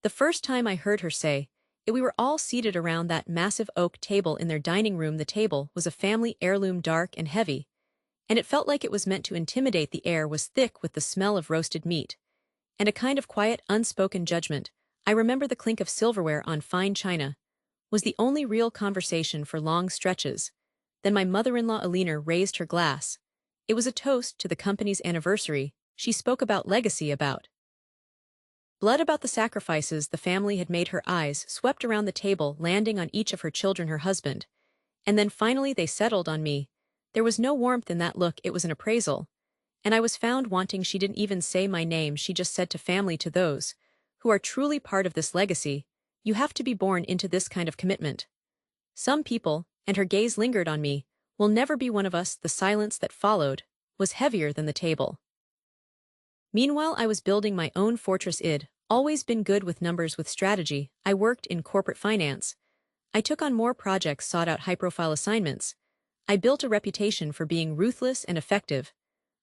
The first time I heard her say it, we were all seated around that massive oak table in their dining room. The table was a family heirloom, dark and heavy, and it felt like it was meant to intimidate. The air was thick with the smell of roasted meat, and a kind of quiet, unspoken judgment. I remember the clink of silverware on fine china was the only real conversation for long stretches. Then my mother-in-law Alina raised her glass. It was a toast to the company's anniversary. She spoke about legacy, about blood, about the sacrifices the family had made. Her eyes swept around the table, landing on each of her children, her husband. And then finally they settled on me. There was no warmth in that look, it was an appraisal. And I was found wanting. She didn't even say my name, she just said, to family, to those who are truly part of this legacy, you have to be born into this kind of commitment. Some people, and her gaze lingered on me, will never be one of us. The silence that followed was heavier than the table. Meanwhile, I was building my own fortress. I'd always been good with numbers, with strategy. I worked in corporate finance. I took on more projects, sought out high-profile assignments. I built a reputation for being ruthless and effective.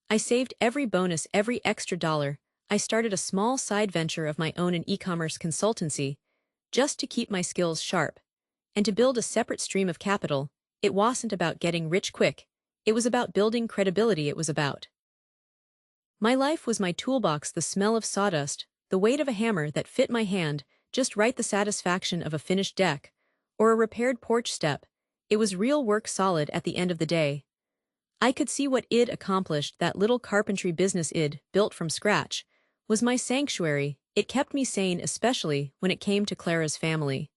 I saved every bonus, every extra dollar. I started a small side venture of my own, an e-commerce consultancy, just to keep my skills sharp and to build a separate stream of capital. It wasn't about getting rich quick. It was about building credibility. It was about my life was my toolbox, the smell of sawdust, the weight of a hammer that fit my hand just right, the satisfaction of a finished deck or a repaired porch step. It was real work, solid at the end of the day. I could see what I'd accomplished. That little carpentry business I'd built from scratch was my sanctuary. It kept me sane, especially when it came to Clara's family.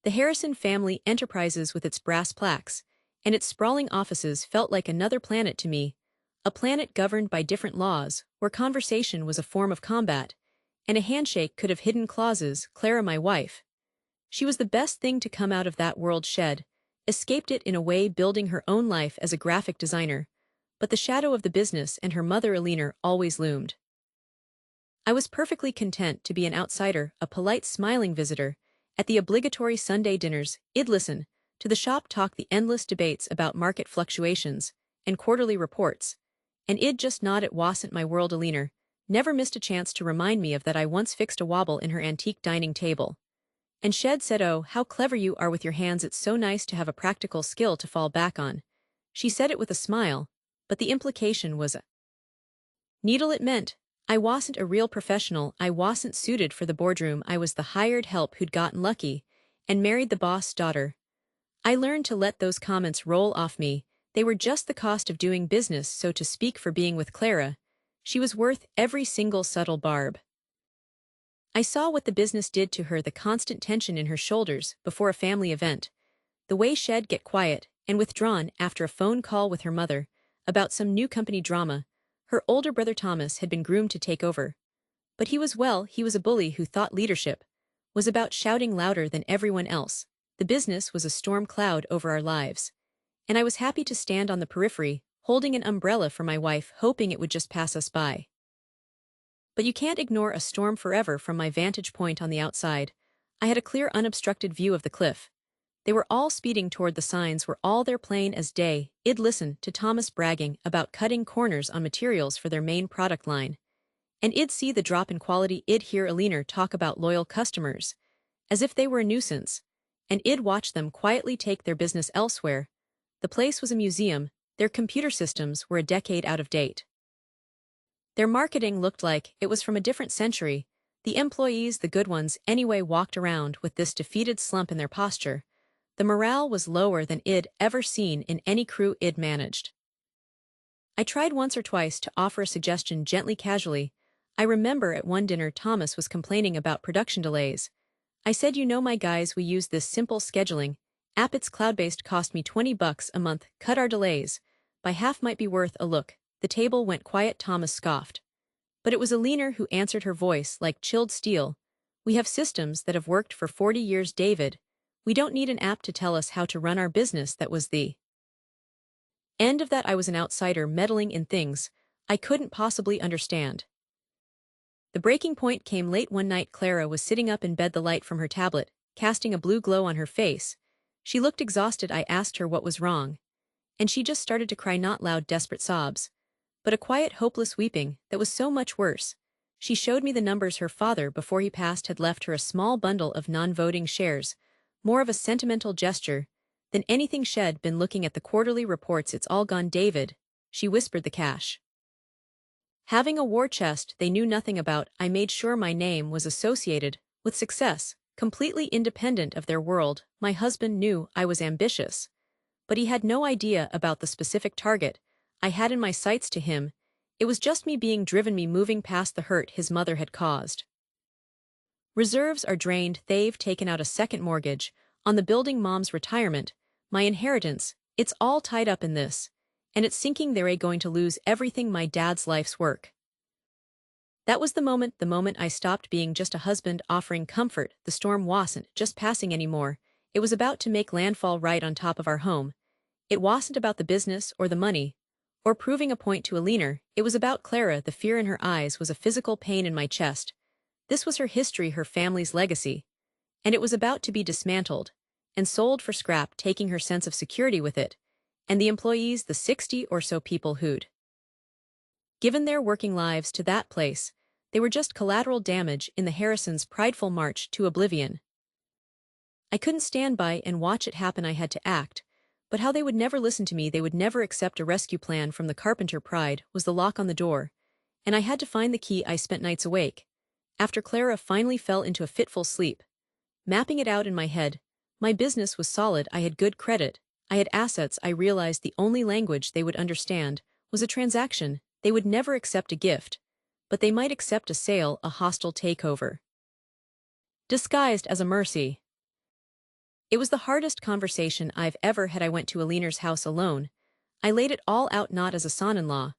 The Harrison Family Enterprises, with its brass plaques and its sprawling offices, felt like another planet to me, a planet governed by different laws, where conversation was a form of combat, and a handshake could have hidden clauses. Clara, my wife, she was the best thing to come out of that world. Shed escaped it in a way, building her own life as a graphic designer, but the shadow of the business and her mother Alina always loomed. I was perfectly content to be an outsider, a polite, smiling visitor at the obligatory Sunday dinners. I'd listen to the shop talk, the endless debates about market fluctuations and quarterly reports, and I'd just nod. It wasn't my world. Alina never missed a chance to remind me of that. I once fixed a wobble in her antique dining table, and Shed said, "Oh, how clever you are with your hands. It's so nice to have a practical skill to fall back on." She said it with a smile, but the implication was a needle. It meant I wasn't a real professional. I wasn't suited for the boardroom. I was the hired help who'd gotten lucky and married the boss' daughter. I learned to let those comments roll off me. They were just the cost of doing business, so to speak, for being with Clara. She was worth every single subtle barb. I saw what the business did to her, the constant tension in her shoulders before a family event, the way she'd get quiet and withdrawn after a phone call with her mother about some new company drama. Her older brother Thomas had been groomed to take over. But he was a bully who thought leadership was about shouting louder than everyone else. The business was a storm cloud over our lives, and I was happy to stand on the periphery, holding an umbrella for my wife, hoping it would just pass us by. But you can't ignore a storm forever. From my vantage point on the outside, I had a clear, unobstructed view of the cliff. They were all speeding toward the signs, were all there, plain as day. I'd listen to Thomas bragging about cutting corners on materials for their main product line, and I'd see the drop in quality. I'd hear Alina talk about loyal customers as if they were a nuisance, and I'd watch them quietly take their business elsewhere. The place was a museum. Their computer systems were a decade out of date. Their marketing looked like it was from a different century. The employees, the good ones anyway, walked around with this defeated slump in their posture. The morale was lower than I'd ever seen in any crew I'd managed. I tried once or twice to offer a suggestion, gently, casually. I remember at one dinner Thomas was complaining about production delays. I said, "You know, my guys, we use this simple scheduling app. It's cloud-based, cost me $20 a month, cut our delays by half, might be worth a look." The table went quiet. Thomas scoffed. But it was Alina who answered, her voice like chilled steel. "We have systems that have worked for 40 years, David. We don't need an app to tell us how to run our business." That was the end of that. I was an outsider meddling in things I couldn't possibly understand. The breaking point came late one night. Clara was sitting up in bed, the light from her tablet casting a blue glow on her face. She looked exhausted. I asked her what was wrong, and she just started to cry, not loud, desperate sobs, but a quiet, hopeless weeping that was so much worse. She showed me the numbers her father before he passed had left her a small bundle of non-voting shares, more of a sentimental gesture than anything she'd been looking at the quarterly reports. It's all gone, David, she whispered the cash. Having a war chest they knew nothing about, I made sure my name was associated with success, completely independent of their world. My husband knew I was ambitious, but he had no idea about the specific target I had in my sights. To him, it was just me being driven, me moving past the hurt his mother had caused. Reserves are drained. They've taken out a second mortgage on the building. Mom's retirement, my inheritance, it's all tied up in this. And it's sinking. They're going to lose everything, my dad's life's work. That was the moment I stopped being just a husband offering comfort. The storm wasn't just passing anymore. It was about to make landfall right on top of our home. It wasn't about the business or the money, or proving a point to a leaner. It was about Clara. The fear in her eyes was a physical pain in my chest. This was her history, her family's legacy. And it was about to be dismantled and sold for scrap, taking her sense of security with it. And the employees, the 60 or so people who'd given their working lives to that place, they were just collateral damage in the Harrisons' prideful march to oblivion. I couldn't stand by and watch it happen. I had to act. But how they would never listen to me, they would never accept a rescue plan from the carpenter. Pride was the lock on the door, and I had to find the key. I spent nights awake, after Clara finally fell into a fitful sleep, mapping it out in my head. My business was solid. I had good credit. I had assets. I realized the only language they would understand was a transaction. They would never accept a gift, but they might accept a sale, a hostile takeover, disguised as a mercy. It was the hardest conversation I've ever had. I went to Alina's house alone. I laid it all out, not as a son-in-law,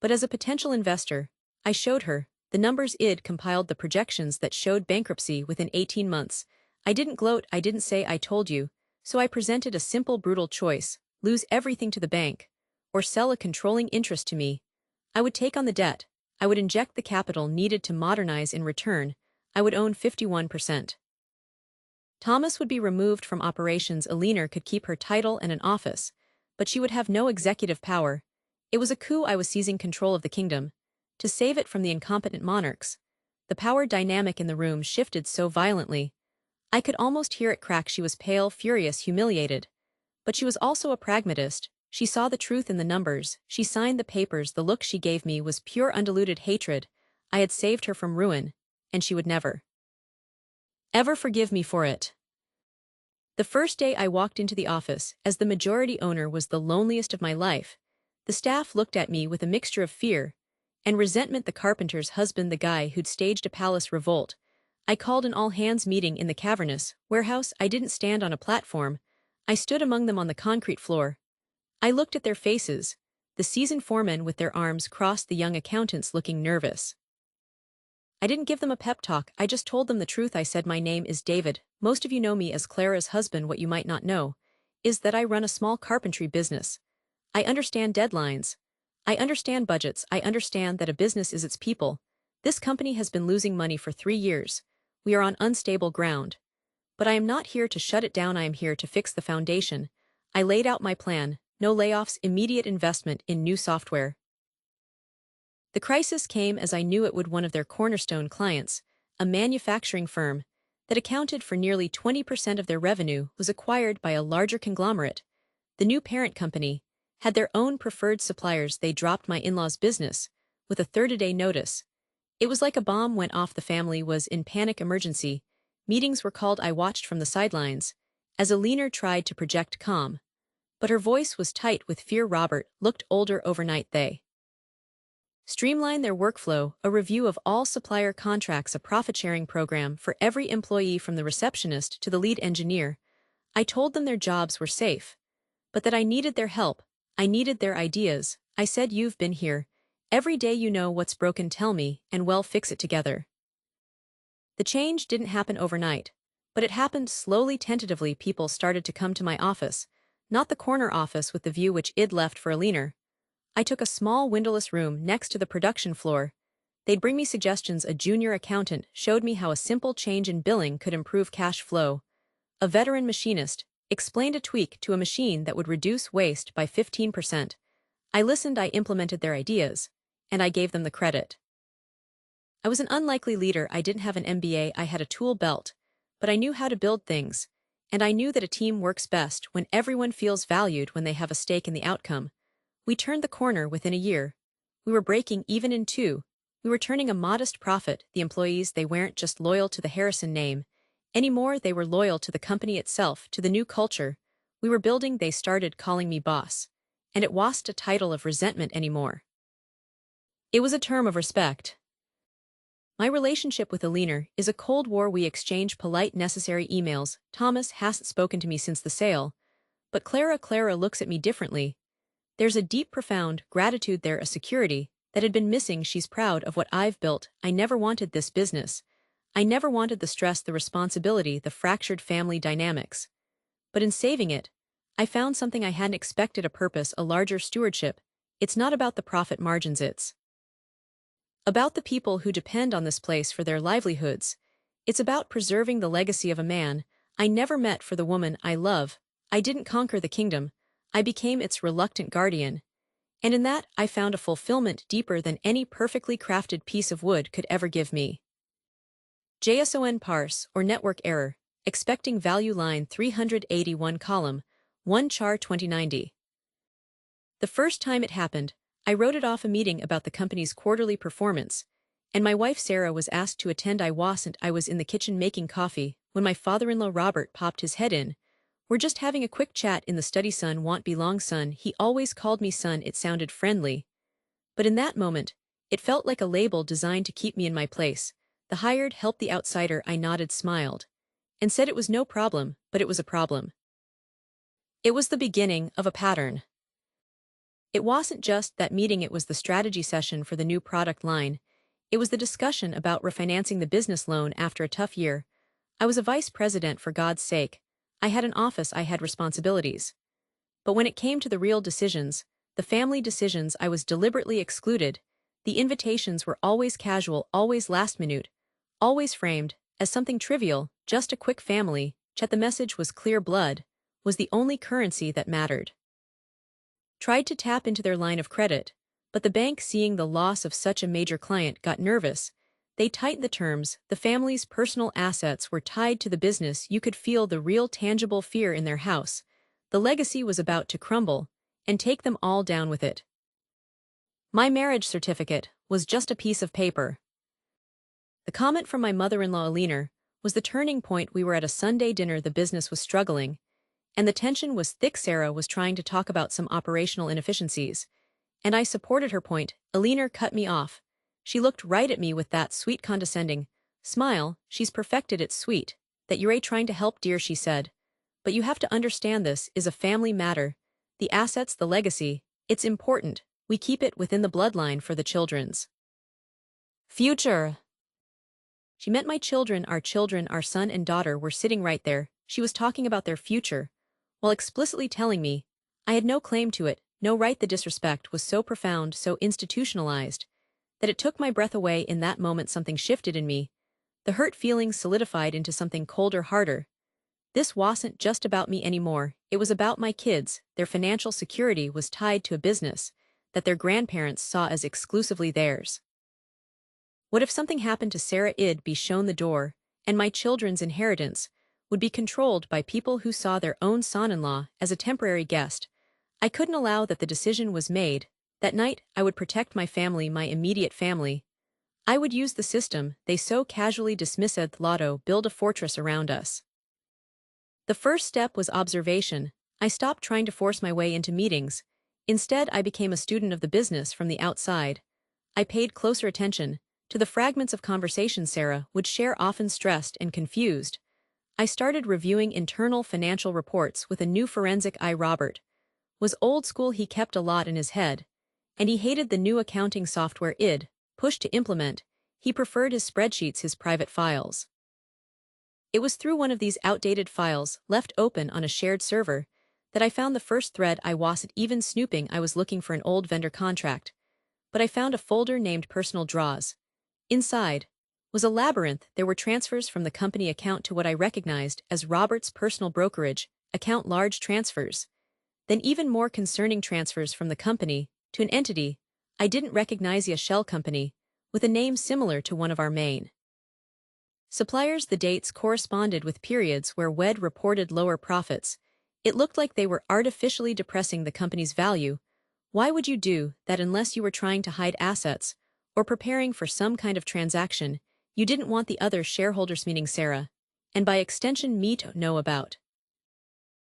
but as a potential investor. I showed her the numbers. I'd compiled the projections that showed bankruptcy within 18 months. I didn't gloat. I didn't say I told you. So I presented a simple, brutal choice: lose everything to the bank, or sell a controlling interest to me. I would take on the debt. I would inject the capital needed to modernize. In return, I would own 51%. Thomas would be removed from operations. Alina could keep her title and an office, but she would have no executive power. It was a coup. I was seizing control of the kingdom to save it from the incompetent monarchs. The power dynamic in the room shifted so violently, I could almost hear it crack. She was pale, furious, humiliated. But she was also a pragmatist. She saw the truth in the numbers. She signed the papers. The look she gave me was pure, undiluted hatred. I had saved her from ruin, and she would never, ever forgive me for it. The first day I walked into the office, as the majority owner, was the loneliest of my life. The staff looked at me with a mixture of fear and resentment. The carpenter's husband, the guy who'd staged a palace revolt. I called an all-hands meeting in the cavernous warehouse. I didn't stand on a platform. I stood among them on the concrete floor. I looked at their faces, the seasoned foremen with their arms crossed, the young accountants looking nervous. I didn't give them a pep talk. I just told them the truth. I said, my name is David. Most of you know me as Clara's husband. What you might not know is that I run a small carpentry business. I understand deadlines. I understand budgets. I understand that a business is its people. This company has been losing money for 3 years. We are on unstable ground. But I am not here to shut it down. I am here to fix the foundation. I laid out my plan: no layoffs, immediate investment in new software. The crisis came as I knew it would. One of their cornerstone clients, a manufacturing firm that accounted for nearly 20% of their revenue, was acquired by a larger conglomerate. The new parent company had their own preferred suppliers. They dropped my in-laws' business with a 30-day notice. It was like a bomb went off. The family was in panic. Emergency meetings were called. I watched from the sidelines as Alina tried to project calm, but her voice was tight with fear. Robert looked older. Overnight they streamlined their workflow, a review of all supplier contracts, a profit-sharing program for every employee from the receptionist to the lead engineer. I told them their jobs were safe, but that I needed their help. I needed their ideas. I said, you've been here every day. You know what's broken. Tell me, and we'll fix it together. The change didn't happen overnight, but it happened slowly, tentatively. People started to come to my office, not the corner office with the view which I'd left for Alina. I took a small windowless room next to the production floor. They'd bring me suggestions. A junior accountant showed me how a simple change in billing could improve cash flow. A veteran machinist explained a tweak to a machine that would reduce waste by 15%. I listened. I implemented their ideas, and I gave them the credit. I was an unlikely leader. I didn't have an MBA, I had a tool belt, but I knew how to build things, and I knew that a team works best when everyone feels valued when they have a stake in the outcome. We turned the corner within a year. We were breaking even in two. We were turning a modest profit. The employees, they weren't just loyal to the Harrison name. Anymore, they were loyal to the company itself, to the new culture we were building. They started calling me boss. And it wasn't a title of resentment anymore. It was a term of respect. My relationship with Alina is a Cold War. We exchange polite, necessary emails. Thomas hasn't spoken to me since the sale. But Clara looks at me differently. There's a deep, profound gratitude there, a security that had been missing. She's proud of what I've built. I never wanted this business. I never wanted the stress, the responsibility, the fractured family dynamics. But in saving it, I found something I hadn't expected, a purpose, a larger stewardship. It's not about the profit margins, it's about the people who depend on this place for their livelihoods. It's about preserving the legacy of a man I never met, for the woman I love. I didn't conquer the kingdom. I became its reluctant guardian. And in that, I found a fulfillment deeper than any perfectly crafted piece of wood could ever give me. JSON parse, or network error, expecting value line 381 column, 1 char 2090. The first time it happened, I wrote it off. A meeting about the company's quarterly performance, and my wife Sarah was asked to attend. I wasn't. I was in the kitchen making coffee when my father-in-law Robert popped his head in. We're just having a quick chat in the study. Son won't be long. Son, he always called me son. It sounded friendly. But in that moment, it felt like a label designed to keep me in my place. The hired help, the outsider. I nodded, smiled, and said it was no problem, but it was a problem. It was the beginning of a pattern. It wasn't just that meeting, it was the strategy session for the new product line. It was the discussion about refinancing the business loan after a tough year. I was a vice president, for God's sake. I had an office, I had responsibilities. But when it came to the real decisions, the family decisions, I was deliberately excluded. The invitations were always casual, always last minute, always framed as something trivial, just a quick family chat. The message was clear: blood was the only currency that mattered. Tried to tap into their line of credit, but the bank, seeing the loss of such a major client, got nervous. They tightened the terms. The family's personal assets were tied to the business. You could feel the real, tangible fear in their house. The legacy was about to crumble and take them all down with it. My marriage certificate was just a piece of paper. The comment from my mother-in-law Alina was the turning point. We were at a Sunday dinner. The business was struggling, and the tension was thick. Sarah was trying to talk about some operational inefficiencies, and I supported her point. Alina cut me off. She looked right at me with that sweet, condescending smile. She's perfected it. Sweet that you're trying to help, dear, she said. But you have to understand, this is a family matter. The assets, the legacy, it's important. We keep it within the bloodline for the children's future. She meant my children, our son and daughter were sitting right there. She was talking about their future, while explicitly telling me I had no claim to it, no right. The disrespect was so profound, so institutionalized, that it took my breath away. In that moment, something shifted in me. The hurt feelings solidified into something colder, harder. This wasn't just about me anymore. It was about my kids. Their financial security was tied to a business that their grandparents saw as exclusively theirs. What if something happened to Sarah? I'd be shown the door, and my children's inheritance would be controlled by people who saw their own son-in-law as a temporary guest. I couldn't allow that. The decision was made. That night, I would protect my family, my immediate family. I would use the system they so casually dismissed. Lotto, build a fortress around us. The first step was observation. I stopped trying to force my way into meetings. Instead, I became a student of the business from the outside. I paid closer attention to the fragments of conversation Sarah would share, often stressed and confused. I started reviewing internal financial reports with a new forensic eye. Robert was old school. He kept a lot in his head, and he hated the new accounting software I'd pushed to implement. He preferred his spreadsheets, his private files. It was through one of these outdated files, left open on a shared server, that I found the first thread. I wasn't even snooping. I was looking for an old vendor contract, but I found a folder named Personal Draws. Inside was a labyrinth. There were transfers from the company account to what I recognized as Robert's personal brokerage account, large transfers. Then even more concerning transfers from the company to an entity I didn't recognize. A shell company with a name similar to one of our main suppliers. The dates corresponded with periods where WED reported lower profits. It looked like they were artificially depressing the company's value. Why would you do that unless you were trying to hide assets or preparing for some kind of transaction you didn't want the other shareholders, meaning Sarah, and by extension me, to know about?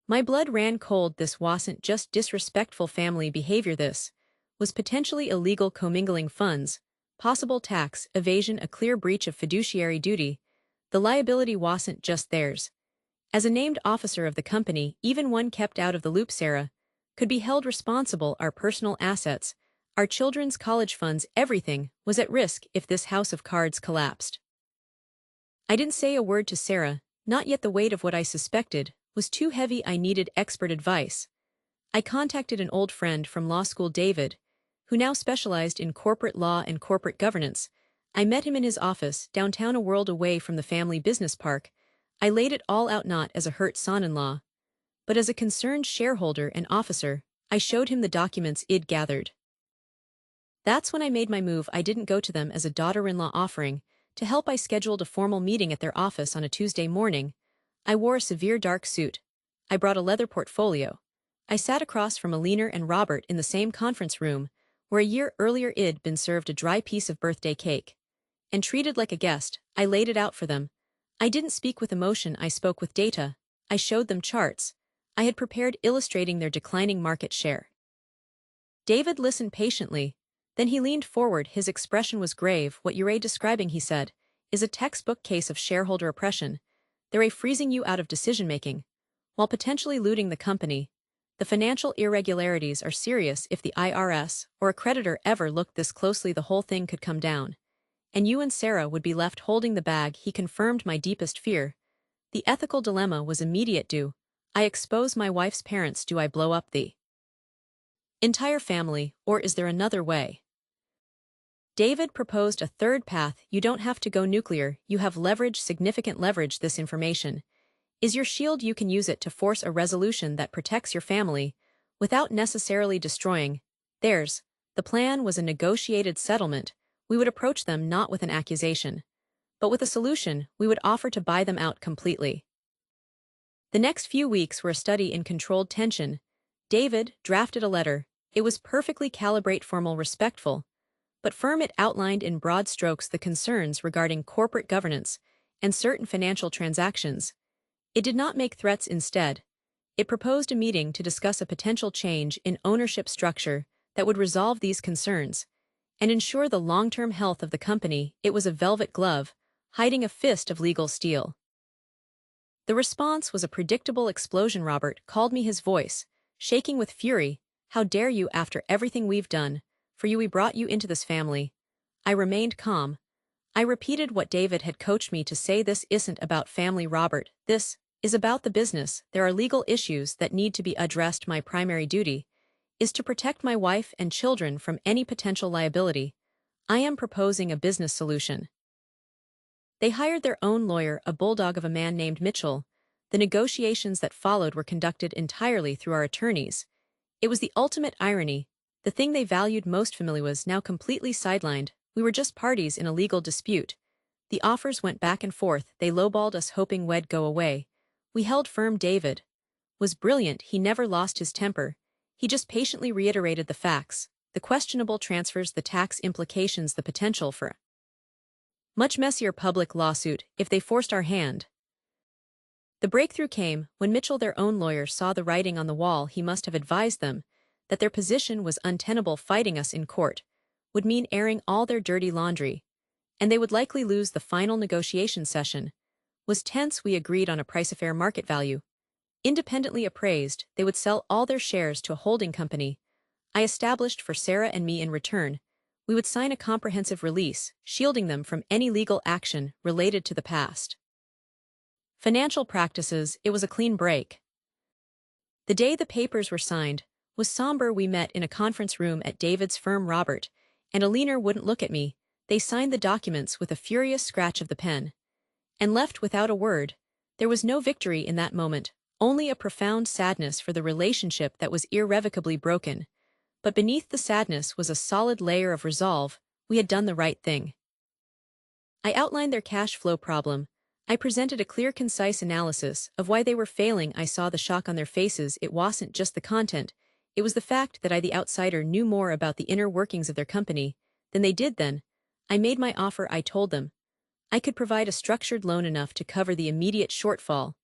My blood ran cold. This wasn't just disrespectful family behavior, this was potentially illegal commingling funds, possible tax evasion, a clear breach of fiduciary duty. The liability wasn't just theirs. As a named officer of the company, even one kept out of the loop, Sarah could be held responsible. Our personal assets, our children's college funds, everything was at risk if this house of cards collapsed. I didn't say a word to Sarah, not yet. The weight of what I suspected was too heavy. I needed expert advice. I contacted an old friend from law school, David, who now specialized in corporate law and corporate governance. I met him in his office, downtown, a world away from the family business park. I laid it all out, not as a hurt son-in-law, but as a concerned shareholder and officer. I showed him the documents I'd gathered. That's when I made my move. I didn't go to them as a daughter-in-law offering to help. I scheduled a formal meeting at their office on a Tuesday morning. I wore a severe dark suit. I brought a leather portfolio. I sat across from Alina and Robert in the same conference room where a year earlier I'd been served a dry piece of birthday cake and treated like a guest. I laid it out for them. I didn't speak with emotion, I spoke with data. I showed them charts I had prepared illustrating their declining market share. David listened patiently. Then he leaned forward. His expression was grave. What you're describing, he said, is a textbook case of shareholder oppression. They're freezing you out of decision-making, while potentially looting the company. The financial irregularities are serious. If the IRS or a creditor ever looked this closely, the whole thing could come down, and you and Sarah would be left holding the bag. He confirmed my deepest fear. The ethical dilemma was immediate. Do I expose my wife's parents? Do I blow up the entire family, or is there another way? David proposed a third path. You don't have to go nuclear. You have leverage, significant leverage. This information is your shield. You can use it to force a resolution that protects your family without necessarily destroying theirs. The plan was a negotiated settlement. We would approach them not with an accusation, but with a solution. We would offer to buy them out completely. The next few weeks were a study in controlled tension. David drafted a letter. It was perfectly calibrate, formal, respectful, but firm. It outlined in broad strokes the concerns regarding corporate governance and certain financial transactions. It did not make threats. Instead, it proposed a meeting to discuss a potential change in ownership structure that would resolve these concerns and ensure the long-term health of the company. It was a velvet glove, hiding a fist of legal steel. The response was a predictable explosion. Robert called me, his voice shaking with fury. How dare you? After everything we've done for you, we brought you into this family. I remained calm. I repeated what David had coached me to say. This isn't about family, Robert. This is about the business. There are legal issues that need to be addressed. My primary duty is to protect my wife and children from any potential liability. I am proposing a business solution. They hired their own lawyer, a bulldog of a man named Mitchell. The negotiations that followed were conducted entirely through our attorneys. It was the ultimate irony. The thing they valued most, family, was now completely sidelined. We were just parties in a legal dispute. The offers went back and forth. They lowballed us, hoping we'd go away. We held firm. David was brilliant. He never lost his temper. He just patiently reiterated the facts, the questionable transfers, the tax implications, the potential for a much messier public lawsuit if they forced our hand. The breakthrough came when Mitchell, their own lawyer, saw the writing on the wall. He must have advised them that their position was untenable. Fighting us in court would mean airing all their dirty laundry, and they would likely lose. The final negotiation session was tense. We agreed on a price, a fair market value. Independently appraised, they would sell all their shares to a holding company I established for Sarah and me. In return, we would sign a comprehensive release, shielding them from any legal action related to the past financial practices. It was a clean break. The day the papers were signed was somber. We met in a conference room at David's firm. Robert and Alina wouldn't look at me. They signed the documents with a furious scratch of the pen and left without a word. There was no victory in that moment, only a profound sadness for the relationship that was irrevocably broken. But beneath the sadness was a solid layer of resolve. We had done the right thing. I outlined their cash flow problem. I presented a clear, concise analysis of why they were failing. I saw the shock on their faces. It wasn't just the content. It was the fact that I, the outsider, knew more about the inner workings of their company than they did then. I made my offer. I told them I could provide a structured loan enough to cover the immediate shortfall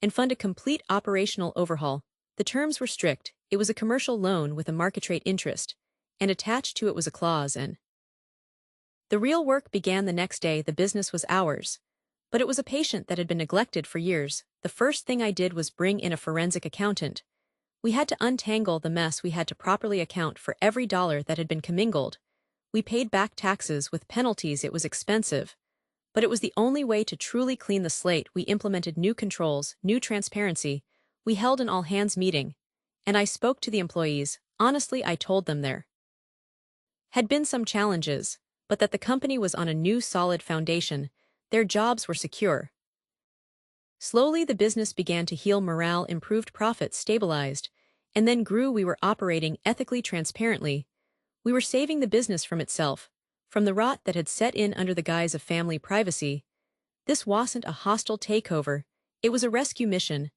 and fund a complete operational overhaul. The terms were strict. It was a commercial loan with a market rate interest, and attached to it was a clause and the real work began the next day. The business was ours. But it was a patient that had been neglected for years. The first thing I did was bring in a forensic accountant. We had to untangle the mess. We had to properly account for every dollar that had been commingled. We paid back taxes with penalties. It was expensive. But it was the only way to truly clean the slate. We implemented new controls, new transparency. We held an all-hands meeting. And I spoke to the employees. Honestly, I told them there had been some challenges, but that the company was on a new solid foundation. Their jobs were secure. Slowly the business began to heal, morale improved, profits stabilized, and then grew. We were operating ethically, transparently. We were saving the business from itself, from the rot that had set in under the guise of family privacy. This wasn't a hostile takeover. It was a rescue mission.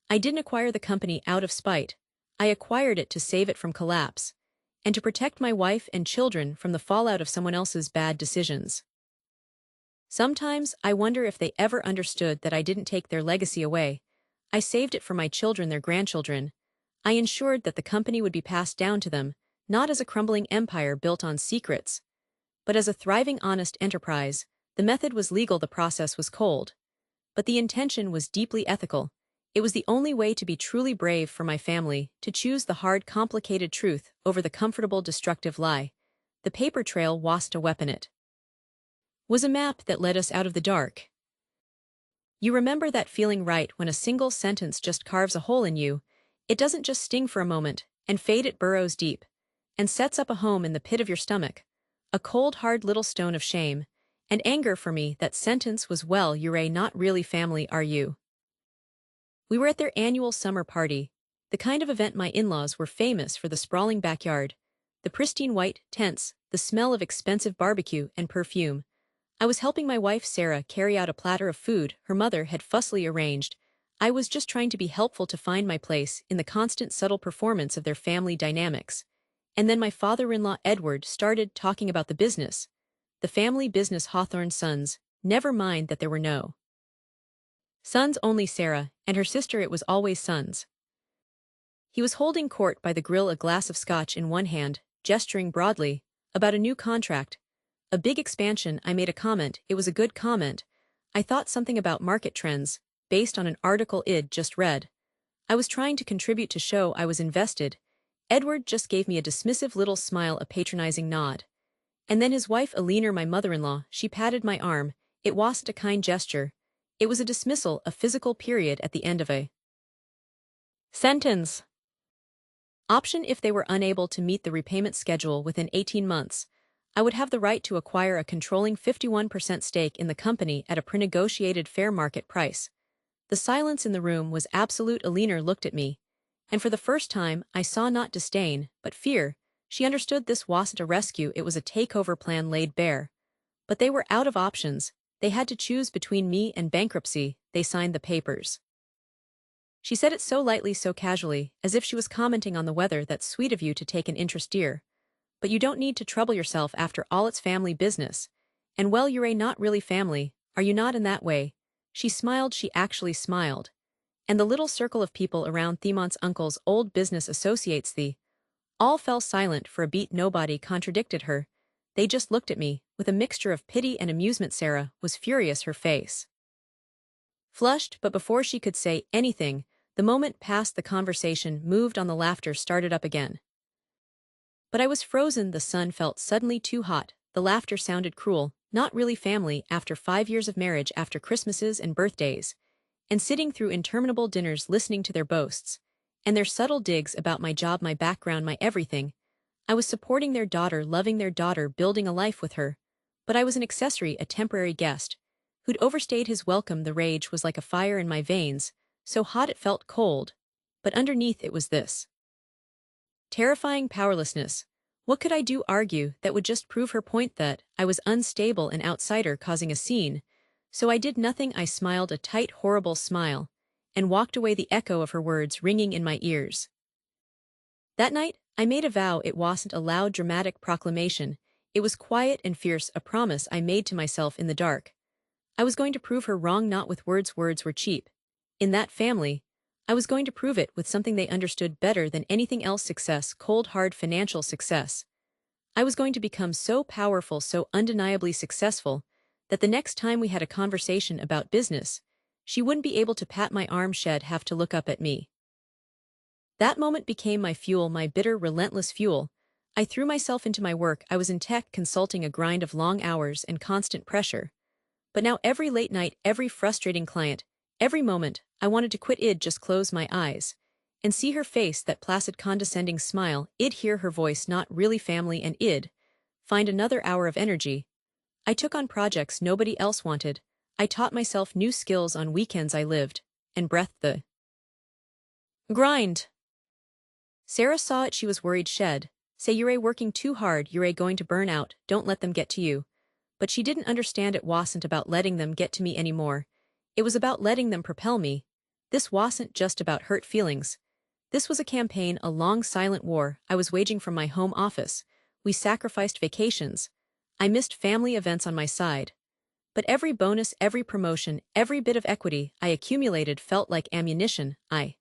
I didn't acquire the company out of spite. I acquired it to save it from collapse, and to protect my wife and children from the fallout of someone else's bad decisions. Sometimes I wonder if they ever understood that I didn't take their legacy away. I saved it for my children, their grandchildren. I ensured that the company would be passed down to them, not as a crumbling empire built on secrets, but as a thriving, honest enterprise. The method was legal, the process was cold. But the intention was deeply ethical. It was the only way to be truly brave for my family, to choose the hard, complicated truth over the comfortable, destructive lie. The paper trail wasn't a weapon. It was a map that led us out of the dark. You remember that feeling, right, when a single sentence just carves a hole in you? It doesn't just sting for a moment and fade, it burrows deep and sets up a home in the pit of your stomach. A cold, hard little stone of shame and anger. For me, that sentence was, well, you're not really family, are you? We were at their annual summer party, the kind of event my in-laws were famous for. The sprawling backyard, the pristine white tents, the smell of expensive barbecue and perfume. I was helping my wife Sarah carry out a platter of food her mother had fussily arranged. I was just trying to be helpful, to find my place in the constant, subtle performance of their family dynamics. And then my father-in-law Edward started talking about the business. The family business, Hawthorne Sons. Never mind that there were no sons, only Sarah and her sister. It was always sons. He was holding court by the grill, a glass of scotch in one hand, gesturing broadly about a new contract. A big expansion. I made a comment. It was a good comment. I thought something about market trends, based on an article I'd just read. I was trying to contribute, to show I was invested. Edward just gave me a dismissive little smile, a patronizing nod. And then his wife Alina, my mother-in-law, she patted my arm. It wasn't a kind gesture. It was a dismissal, a physical period at the end of a sentence. Option: if they were unable to meet the repayment schedule within 18 months, I would have the right to acquire a controlling 51% stake in the company at a pre-negotiated fair market price. The silence in the room was absolute. Alina looked at me, and for the first time I saw not disdain, but fear. She understood this wasn't a rescue, it was a takeover plan laid bare. But they were out of options. They had to choose between me and bankruptcy. They signed the papers. She said it so lightly, so casually, as if she was commenting on the weather. That's sweet of you to take an interest, dear. But you don't need to trouble yourself, after all it's family business. And well, you're not really family, are you not, in that way? She smiled, she actually smiled. And the little circle of people around Themont's uncle's old business associates, all fell silent for a beat. Nobody contradicted her. They just looked at me, with a mixture of pity and amusement. Sarah was furious, her face flushed, but before she could say anything, the moment passed. The conversation moved on, the laughter started up again. But I was frozen. The sun felt suddenly too hot. The laughter sounded cruel. Not really family, after 5 years of marriage, after Christmases and birthdays, and sitting through interminable dinners listening to their boasts, and their subtle digs about my job, my background, my everything. I was supporting their daughter, loving their daughter, building a life with her. But I was an accessory, a temporary guest, who'd overstayed his welcome. The rage was like a fire in my veins, so hot it felt cold. But underneath it was this terrifying powerlessness. What could I do argue that would just prove her point that I was unstable and outsider causing a scene? So I did nothing. I smiled a tight, horrible smile, and walked away, the echo of her words ringing in my ears. That night, I made a vow. It wasn't a loud, dramatic proclamation. It was quiet and fierce, a promise I made to myself in the dark. I was going to prove her wrong, not with words. Words were cheap. In that family, I was going to prove it with something they understood better than anything else: success, cold, hard financial success. I was going to become so powerful, so undeniably successful, that the next time we had a conversation about business, she wouldn't be able to pat my arm, she'd have to look up at me. That moment became my fuel, my bitter, relentless fuel. I threw myself into my work. I was in tech consulting, a grind of long hours and constant pressure. But now every late night, every frustrating client, every moment, I wanted to quit. I'd just close my eyes and see her face, that placid, condescending smile. I'd hear her voice, not really family, and I'd find another hour of energy. I took on projects nobody else wanted. I taught myself new skills on weekends. I lived and breathed the grind. Sarah saw it. She was worried. She'd say, "You're working too hard, you're going to burn out, don't let them get to you." But she didn't understand. It wasn't about letting them get to me anymore. It was about letting them propel me. This wasn't just about hurt feelings. This was a campaign, a long silent war I was waging from my home office. We sacrificed vacations. I missed family events on my side. But every bonus, every promotion, every bit of equity I accumulated felt like ammunition. I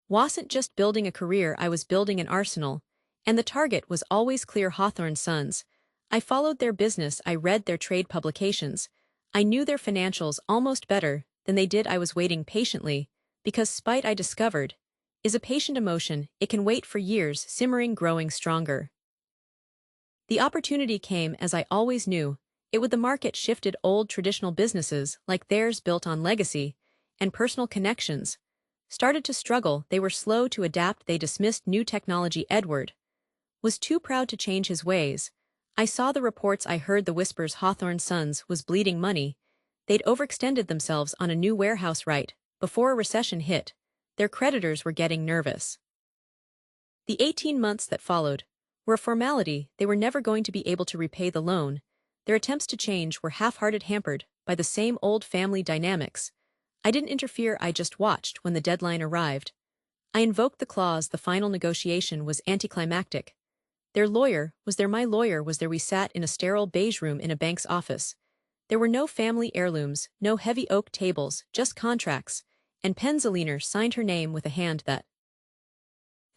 wasn't just building a career, I was building an arsenal. And the target was always clear: Hawthorne Sons. I followed their business, I read their trade publications. I knew their financials almost better than they did. I was waiting patiently, because spite, I discovered, is a patient emotion. It can wait for years, simmering, growing stronger. The opportunity came, as I always knew it would. The market shifted. Old traditional businesses, like theirs, built on legacy and personal connections, started to struggle. They were slow to adapt. They dismissed new technology. Edward was too proud to change his ways. I saw the reports, I heard the whispers. Hawthorne Sons was bleeding money. They'd overextended themselves on a new warehouse right before a recession hit. Their creditors were getting nervous. The 18 months that followed were a formality. They were never going to be able to repay the loan. Their attempts to change were half-hearted, hampered by the same old family dynamics. I didn't interfere, I just watched. When the deadline arrived, I invoked the clause. The final negotiation was anticlimactic. Their lawyer was there, my lawyer was there. We sat in a sterile beige room in a bank's office. There were no family heirlooms, no heavy oak tables, just contracts, and pens. Alina signed her name with a hand that.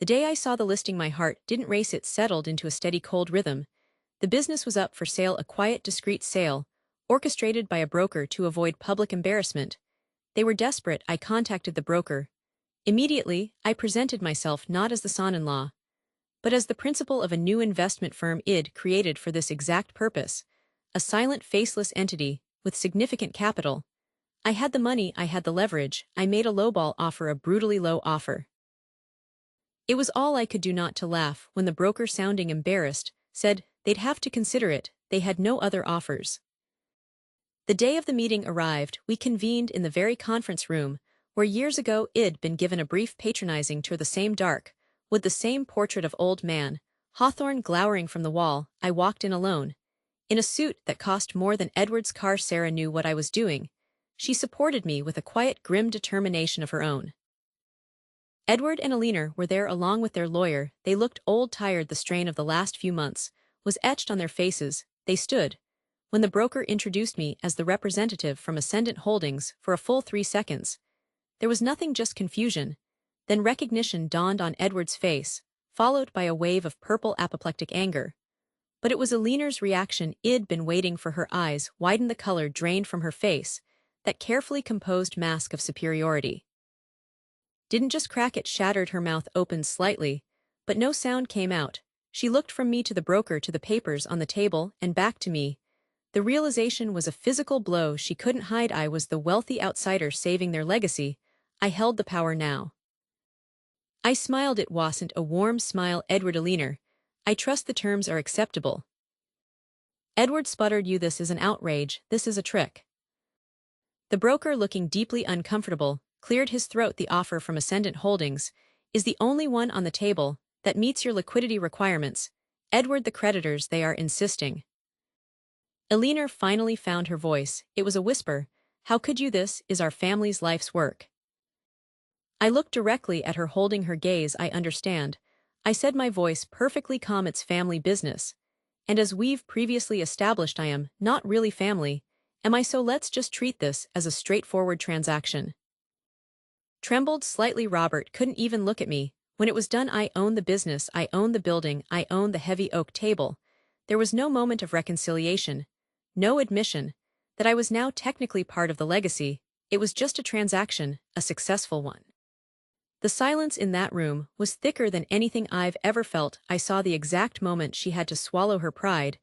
The day I saw the listing, my heart didn't race, it settled into a steady, cold rhythm. The business was up for sale, a quiet, discreet sale, orchestrated by a broker to avoid public embarrassment. They were desperate. I contacted the broker. Immediately, I presented myself not as the son-in-law, but as the principal of a new investment firm I'd created for this exact purpose, a silent, faceless entity with significant capital. I had the money, I had the leverage. I made a lowball offer, a brutally low offer. It was all I could do not to laugh when the broker, sounding embarrassed, said they'd have to consider it. They had no other offers. The day of the meeting arrived. We convened in the very conference room where years ago I'd been given a brief patronizing tour. The same dark, with the same portrait of old man Hawthorne glowering from the wall. I walked in alone, in a suit that cost more than Edward's car. Sarah knew what I was doing. She supported me with a quiet, grim determination of her own. Edward and Alina were there along with their lawyer. They looked old, tired. The strain of the last few months was etched on their faces. They stood when the broker introduced me as the representative from Ascendant Holdings. For a full 3 seconds, there was nothing, just confusion. Then recognition dawned on Edward's face, followed by a wave of purple, apoplectic anger. But it was Alina's reaction. I'd been waiting for her eyes widened, the color drained from her face. That carefully composed mask of superiority didn't just crack, it shattered. Her mouth opened slightly, but no sound came out. She looked from me to the broker, to the papers on the table, and back to me. The realization was a physical blow she couldn't hide. I was the wealthy outsider saving their legacy. I held the power now. I smiled. It wasn't a warm smile. Edward, Alina, I trust the terms are acceptable. Edward sputtered, this is an outrage, this is a trick. The broker, looking deeply uncomfortable, cleared his throat. The offer from Ascendant Holdings is the only one on the table. that meets your liquidity requirements. Edward the creditors they are insisting. Eleanor finally found her voice. It was a whisper. How could you? This is our family's life's work. I looked directly at her, holding her gaze. I understand. I said, my voice perfectly calm. It's family business. And as we've previously established, I am not really family. Am I? So let's just treat this as a straightforward transaction. Trembled slightly. Robert couldn't even look at me. When it was done, I owned the business, I owned the building, I owned the heavy oak table. There was no moment of reconciliation. No admission that I was now technically part of the legacy. It was just a transaction, a successful one. The silence in that room was thicker than anything I've ever felt. I saw the exact moment she had to swallow her pride.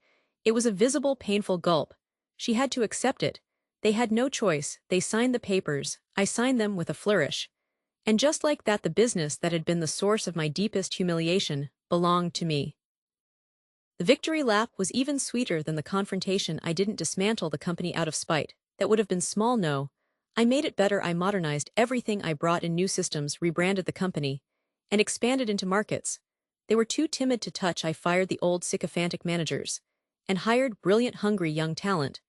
It was a visible, painful gulp. She had to accept it. They had no choice. They signed the papers. I signed them with a flourish. And just like that, the business that had been the source of my deepest humiliation belonged to me. The victory lap was even sweeter than the confrontation. I didn't dismantle the company out of spite. That would have been small. No. I made it better. I modernized everything. I brought in new systems, rebranded the company, and expanded into markets. They were too timid to touch. I fired the old sycophantic managers and hired brilliant, hungry young talent.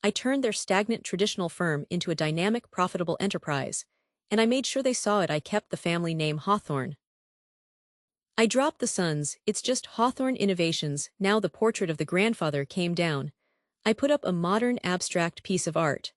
I turned their stagnant traditional firm into a dynamic, profitable enterprise, and I made sure they saw it. I kept the family name Hawthorne. I dropped the sons. It's just Hawthorne Innovations. Now the portrait of the grandfather came down. I put up a modern, abstract piece of art.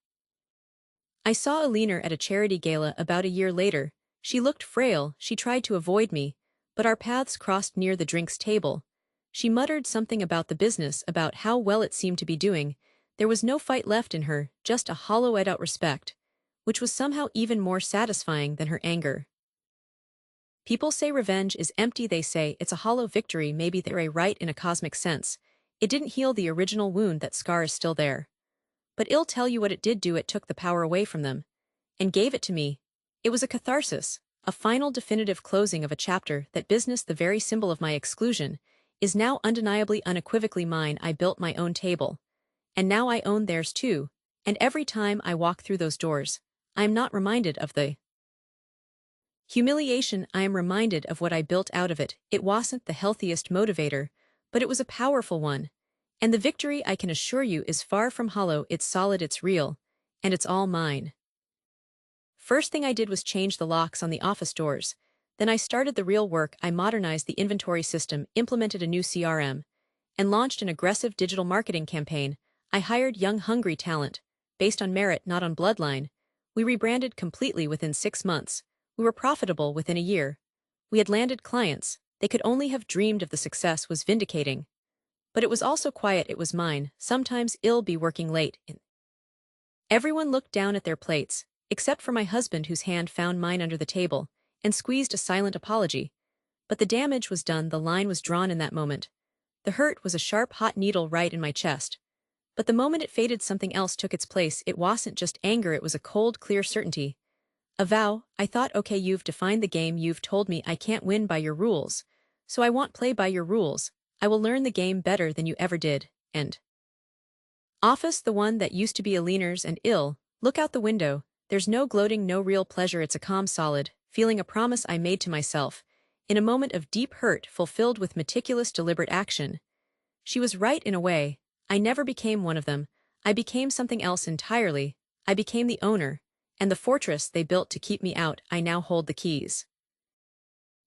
I saw Eleanor at a charity gala about a year later. She looked frail. She tried to avoid me, but our paths crossed near the drinks table. She muttered something about the business, about how well it seemed to be doing. There was no fight left in her, just a hollowed-out respect, which was somehow even more satisfying than her anger. People say revenge is empty. They say it's a hollow victory. Maybe they're right in a cosmic sense. It didn't heal the original wound. That scar is still there. But I'll tell you what it did do. It took the power away from them and gave it to me. It was a catharsis, a final definitive closing of a chapter. That business, the very symbol of my exclusion, is now undeniably, unequivocally mine. I built my own table, and now I own theirs too. And every time I walk through those doors, I am not reminded of the humiliation. I am reminded of what I built out of it. It wasn't the healthiest motivator, but it was a powerful one. And the victory, I can assure you, is far from hollow. It's solid, it's real, and it's all mine. First thing I did was change the locks on the office doors. Then I started the real work. I modernized the inventory system, implemented a new CRM, and launched an aggressive digital marketing campaign. I hired young, hungry talent, based on merit, not on bloodline. We rebranded completely within 6 months. We were profitable within a year. We had landed clients. They could only have dreamed of. The success was vindicating. But it was also quiet. It was mine. Sometimes I'll be working late. Everyone looked down at their plates, except for my husband, whose hand found mine under the table and squeezed a silent apology. But the damage was done. The line was drawn in that moment. The hurt was a sharp, hot needle right in my chest. But the moment it faded, something else took its place. It wasn't just anger. It was a cold, clear certainty. A vow. I thought, okay, you've defined the game. You've told me I can't win by your rules. So I won't play by your rules. I will learn the game better than you ever did. And office, the one that used to be Eleanor's and ill, look out the window. There's no gloating, no real pleasure. It's a calm, solid feeling, a promise I made to myself, in a moment of deep hurt fulfilled with meticulous, deliberate action. She was right in a way. I never became one of them. I became something else entirely. I became the owner, and the fortress they built to keep me out, I now hold the keys.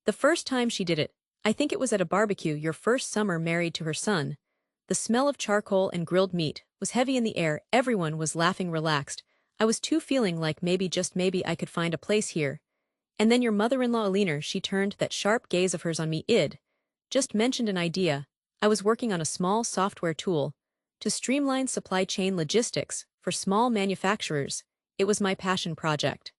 The first time she did it, I think it was at a barbecue, your first summer married to her son. The smell of charcoal and grilled meat was heavy in the air. Everyone was laughing, relaxed. I was too, feeling like maybe, just maybe, I could find a place here. And then your mother-in-law, Eleanor, she turned that sharp gaze of hers on me. I'd just mentioned an idea. I was working on a small software tool to streamline supply chain logistics for small manufacturers. It was my passion project.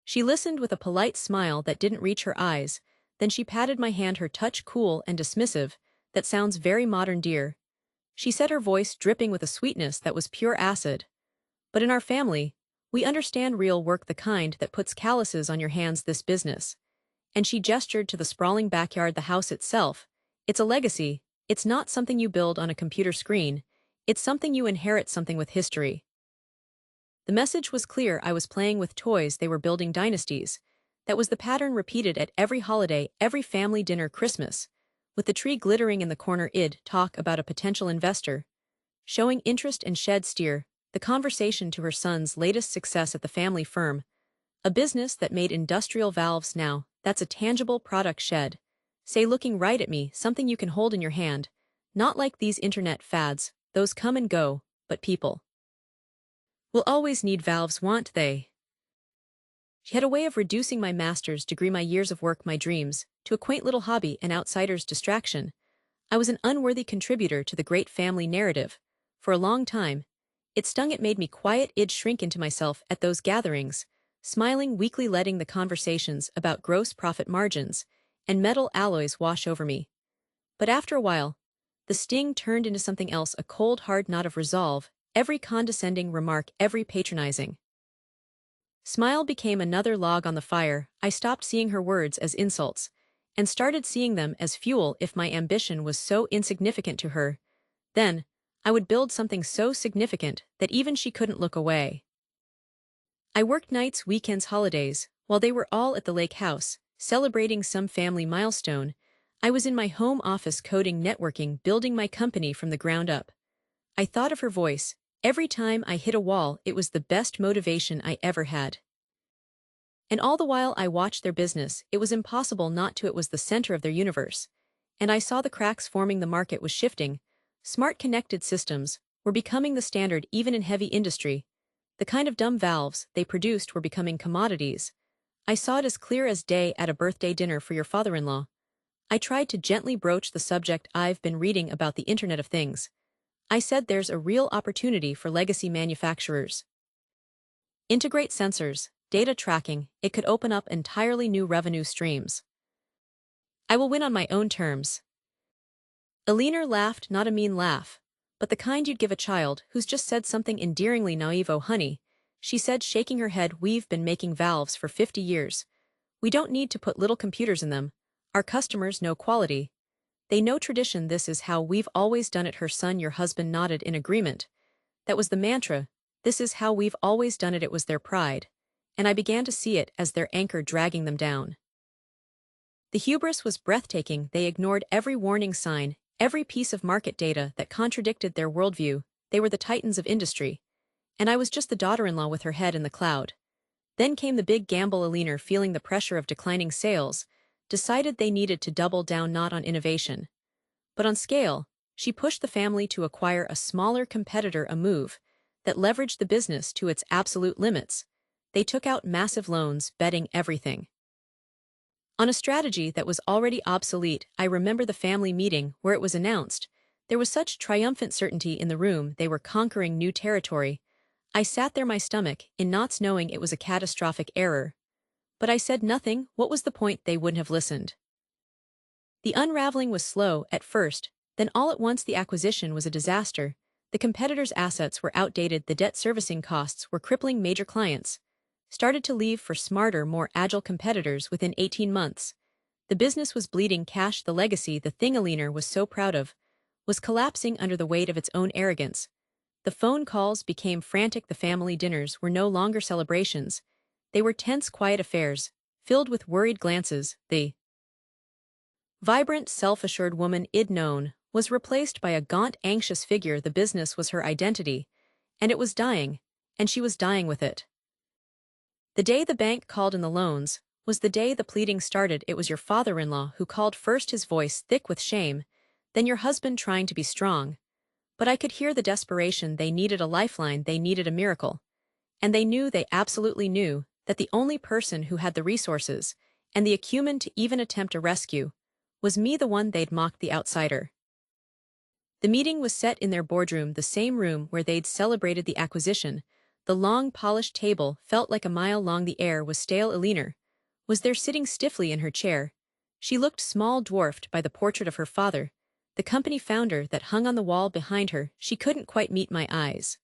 She listened with a polite smile that didn't reach her eyes. Then she patted my hand, her touch cool and dismissive. That sounds very modern, dear. She said, her voice dripping with a sweetness that was pure acid. But in our family, we understand real work, the kind that puts calluses on your hands, this business. And she gestured to the sprawling backyard, the house itself. It's a legacy. It's not something you build on a computer screen. It's something you inherit, something with history. The message was clear. I was playing with toys. They were building dynasties. That was the pattern repeated at every holiday, every family dinner, Christmas. With the tree glittering in the corner, id talk about a potential investor. Showing interest and shed steer, the conversation to her son's latest success at the family firm. A business that made industrial valves now, that's a tangible product shed. Say looking right at me, something you can hold in your hand. Not like these internet fads, those come and go, but people will always need valves, won't they? She had a way of reducing my master's degree, my years of work, my dreams, to a quaint little hobby, an outsider's distraction. I was an unworthy contributor to the great family narrative. For a long time, it stung, it made me quiet, I'd shrink into myself at those gatherings, smiling weakly, letting the conversations about gross profit margins and metal alloys wash over me. But after a while, the sting turned into something else, a cold, hard knot of resolve. Every condescending remark, every patronizing smile became another log on the fire. I stopped seeing her words as insults and started seeing them as fuel. If my ambition was so insignificant to her, then I would build something so significant that even she couldn't look away. I worked nights, weekends, holidays, while they were all at the lake house, celebrating some family milestone. I was in my home office coding, networking, building my company from the ground up. I thought of her voice. Every time I hit a wall, it was the best motivation I ever had. And all the while I watched their business, it was impossible not to. It was the center of their universe. And I saw the cracks forming, the market was shifting. Smart connected systems were becoming the standard even in heavy industry. The kind of dumb valves they produced were becoming commodities. I saw it as clear as day at a birthday dinner for your father-in-law. I tried to gently broach the subject. I've been reading about the Internet of Things. I said there's a real opportunity for legacy manufacturers. Integrate sensors, data tracking, it could open up entirely new revenue streams. I will win on my own terms. Eleanor laughed, not a mean laugh, but the kind you'd give a child who's just said something endearingly naive. Oh honey, she said, shaking her head, we've been making valves for 50 years. We don't need to put little computers in them. Our customers know quality. They know tradition. This is how we've always done it. Her son, your husband, nodded in agreement. That was the mantra. This is how we've always done it. It was their pride. And I began to see it as their anchor dragging them down. The hubris was breathtaking. They ignored every warning sign, every piece of market data that contradicted their worldview. They were the titans of industry. And I was just the daughter-in-law with her head in the cloud. Then came the big gamble. Eleanor, feeling the pressure of declining sales, decided they needed to double down, not on innovation, but on scale. She pushed the family to acquire a smaller competitor, a move that leveraged the business to its absolute limits. They took out massive loans, betting everything on a strategy that was already obsolete. I remember the family meeting where it was announced. There was such triumphant certainty in the room. They were conquering new territory. I sat there, my stomach in knots, knowing it was a catastrophic error. But I said nothing. What was the point? They wouldn't have listened. The unraveling was slow at first, then all at once the acquisition was a disaster. The competitors' assets were outdated, the debt servicing costs were crippling. Major clients started to leave for smarter, more agile competitors within 18 months. The business was bleeding cash. The legacy, the thing Eleanor was so proud of, was collapsing under the weight of its own arrogance. The phone calls became frantic. The family dinners were no longer celebrations. They were tense, quiet affairs, filled with worried glances. The vibrant, self-assured woman I'd known was replaced by a gaunt, anxious figure. The business was her identity, and it was dying, and she was dying with it. The day the bank called in the loans was the day the pleading started. It was your father-in-law who called first, his voice thick with shame, then your husband trying to be strong. But I could hear the desperation. They needed a lifeline, they needed a miracle. And they absolutely knew, that the only person who had the resources and the acumen to even attempt a rescue was me, the one they'd mocked, the outsider. The meeting was set in their boardroom, the same room where they'd celebrated the acquisition. The long, polished table felt like a mile long. The air was stale. Eleanor was there, sitting stiffly in her chair. She looked small, dwarfed by the portrait of her father, the company founder, that hung on the wall behind her. She couldn't quite meet my eyes.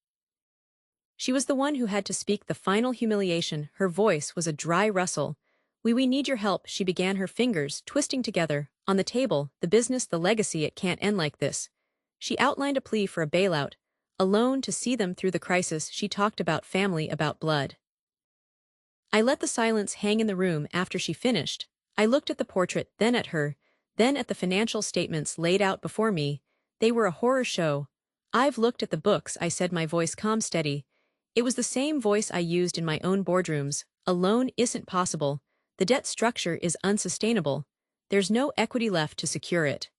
She was the one who had to speak the final humiliation. Her voice was a dry rustle. We need your help, she began, her fingers twisting together on the table. The business, the legacy, it can't end like this. She outlined a plea for a bailout, a loan to see them through the crisis. She talked about family, about blood. I let the silence hang in the room after she finished. I looked at the portrait, then at her, then at the financial statements laid out before me. They were a horror show. I've looked at the books, I said, my voice calm steady. It was the same voice I used in my own boardrooms. A loan isn't possible. The debt structure is unsustainable. There's no equity left to secure it.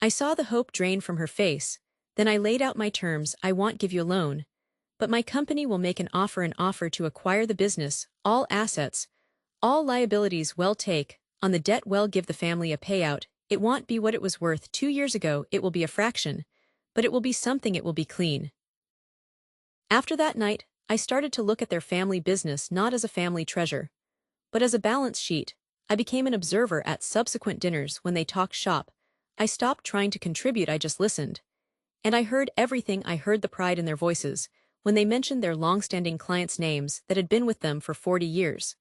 I saw the hope drain from her face. Then I laid out my terms. I won't give you a loan. But my company will make an offer to acquire the business, all assets, all liabilities we'll take, on the debt we'll give the family a payout. It won't be what it was worth 2 years ago, it will be a fraction. But it will be something, it will be clean. After that night, I started to look at their family business not as a family treasure, but as a balance sheet. I became an observer at subsequent dinners when they talked shop. I stopped trying to contribute, I just listened. And I heard everything. I heard the pride in their voices when they mentioned their long-standing clients' names that had been with them for 40 years.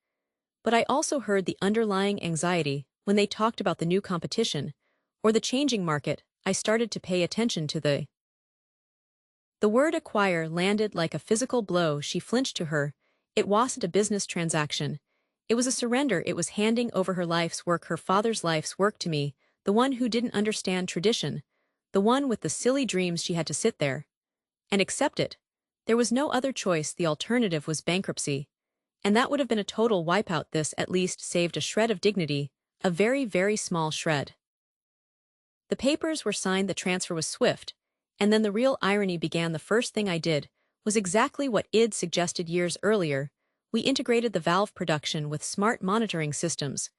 But I also heard the underlying anxiety when they talked about the new competition or the changing market. I started to pay attention to the word acquire landed like a physical blow. She flinched to her. It wasn't a business transaction. It was a surrender. It was handing over her life's work, her father's life's work, to me, the one who didn't understand tradition, the one with the silly dreams. She had to sit there and accept it. There was no other choice. The alternative was bankruptcy. And that would have been a total wipeout. This at least saved a shred of dignity, a very, very small shred. The papers were signed, the transfer was swift, and then the real irony began. The first thing I did was exactly what I'd suggested years earlier. We integrated the valve production with smart monitoring systems.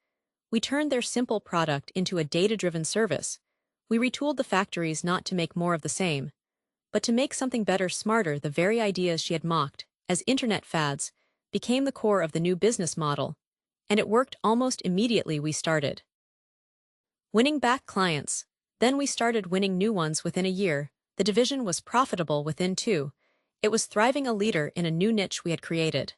We turned their simple product into a data-driven service. We retooled the factories not to make more of the same, but to make something better, smarter. The very ideas she had mocked as internet fads became the core of the new business model, and it worked almost immediately. We started winning back clients. Then we started winning new ones within a year. The division was profitable within 2. It was thriving, a leader in a new niche we had created.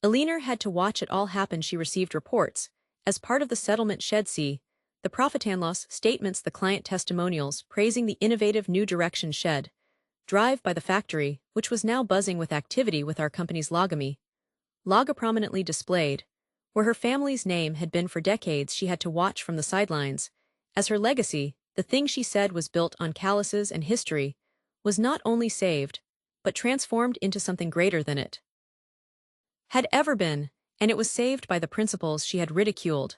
Eleanor had to watch it all happen. She received reports as part of the settlement shed, see the profit and loss statements, the client testimonials praising the innovative new direction shed drive by the factory, which was now buzzing with activity, with our company's logo prominently displayed. Where her family's name had been for decades, she had to watch from the sidelines as her legacy, the thing she said was built on calluses and history, was not only saved, but transformed into something greater than it had ever been, and it was saved by the principles she had ridiculed.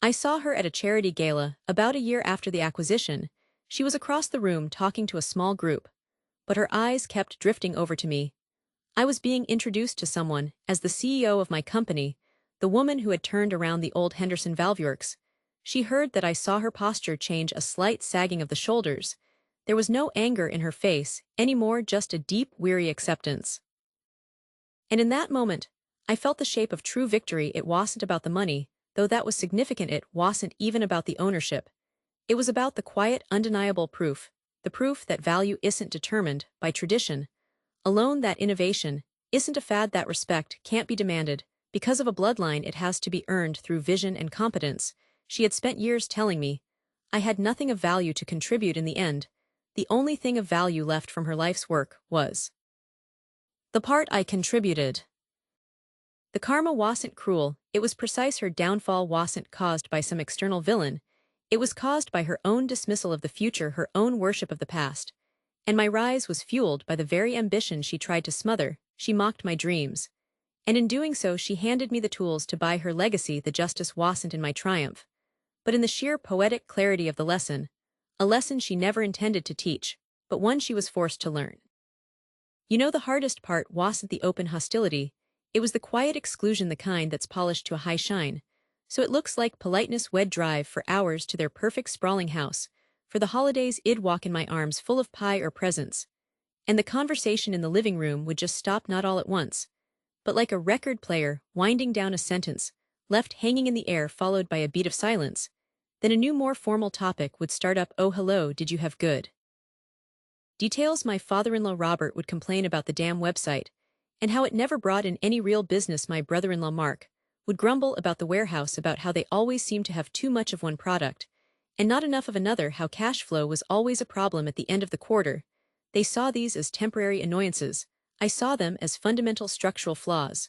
I saw her at a charity gala about a year after the acquisition. She was across the room talking to a small group, but her eyes kept drifting over to me. I was being introduced to someone as the CEO of my company, the woman who had turned around the old Henderson Valveworks. She heard that. I saw her posture change, a slight sagging of the shoulders. There was no anger in her face anymore, just a deep, weary acceptance. And in that moment, I felt the shape of true victory. It wasn't about the money, though that was significant. It wasn't even about the ownership. It was about the quiet, undeniable proof, the proof that value isn't determined by tradition alone, that innovation isn't a fad, that respect can't be demanded because of a bloodline. It has to be earned through vision and competence. She had spent years telling me I had nothing of value to contribute. In the end, the only thing of value left from her life's work was the part I contributed. The karma wasn't cruel. It was precise. Her downfall wasn't caused by some external villain. It was caused by her own dismissal of the future, her own worship of the past. And my rise was fueled by the very ambition she tried to smother. She mocked my dreams. And in doing so, she handed me the tools to buy her legacy. The justice wasn't in my triumph, but in the sheer poetic clarity of the lesson, a lesson she never intended to teach, but one she was forced to learn. You know, the hardest part wasn't the open hostility, it was the quiet exclusion, the kind that's polished to a high shine, so it looks like politeness. We'd drive for hours to their perfect sprawling house. For the holidays, I'd walk in my arms full of pie or presents, and the conversation in the living room would just stop, not all at once, but like a record player winding down a sentence, left hanging in the air, followed by a beat of silence. Then a new, more formal topic would start up. Oh, hello, did you have good details? My father-in-law Robert would complain about the damn website, and how it never brought in any real business. My brother-in-law Mark would grumble about the warehouse, about how they always seemed to have too much of one product, and not enough of another, how cash flow was always a problem at the end of the quarter. They saw these as temporary annoyances. I saw them as fundamental structural flaws.